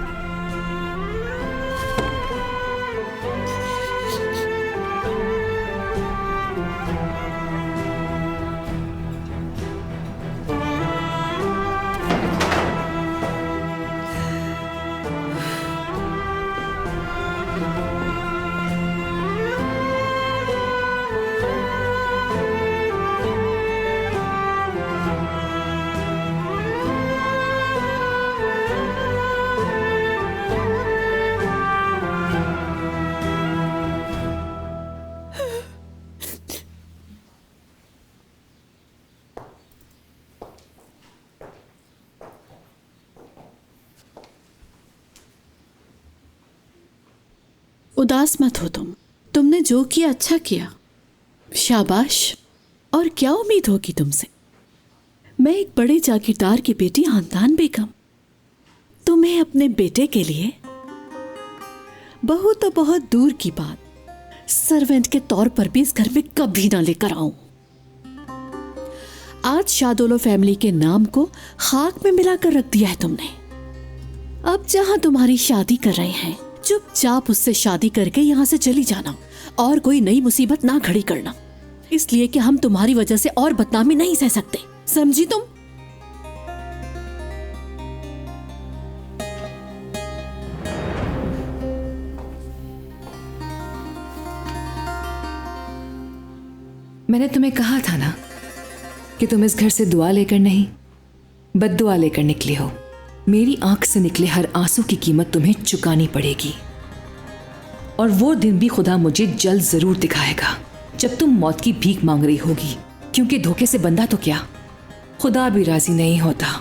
उदास मत हो तुमने जो किया अच्छा किया, शाबाश। और क्या उम्मीद होगी तुमसे? मैं एक बड़े जागीरदार की बेटी हांदान बेगम तुम्हें अपने बेटे के लिए बहुत तो बहुत दूर की बात सर्वेंट के तौर पर भी इस घर में कभी ना लेकर आऊं। आज शादोलो फैमिली के नाम को खाक में मिलाकर रख दिया है तुमने। अब जहां तुम्हारी शादी कर रहे हैं चुपचाप उससे शादी करके यहाँ से चली जाना और कोई नई मुसीबत ना खड़ी करना, इसलिए कि हम तुम्हारी वजह से और बदनामी नहीं सह सकते, समझी तुम? मैंने तुम्हें कहा था ना कि तुम इस घर से दुआ लेकर नहीं बद्दुआ लेकर निकले हो। मेरी आंख से निकले हर आंसू की कीमत तुम्हें चुकानी पड़ेगी और वो दिन भी खुदा मुझे जल्द जरूर दिखाएगा जब तुम मौत की भीख मांग रही होगी, क्योंकि धोखे से बंदा तो क्या खुदा भी राजी नहीं होता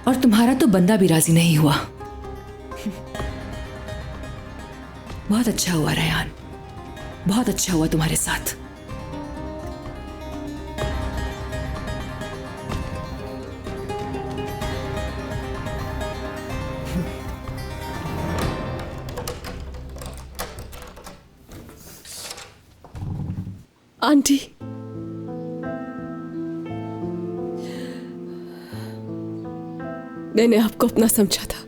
और तुम्हारा तो बंदा भी राजी नहीं हुआ। बहुत अच्छा हुआ रेहान, बहुत अच्छा हुआ तुम्हारे साथ। आंटी, मैंने आपको अपना समझा था,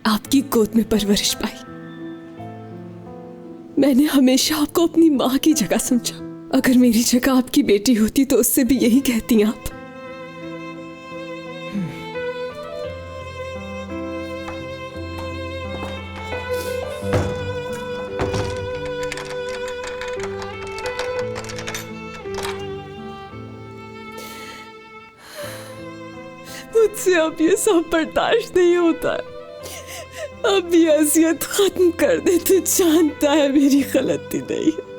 आपकी गोद में परवरिश पाई। मैंने हमेशा आपको अपनी माँ की जगह समझा। अगर मेरी जगह आपकी बेटी होती तो उससे भी यही कहती आप। मुझसे अब ये सब बर्दाश्त नहीं होता है। अब ये अजियत खत्म कर दे। तू जानता है मेरी गलती नहीं है।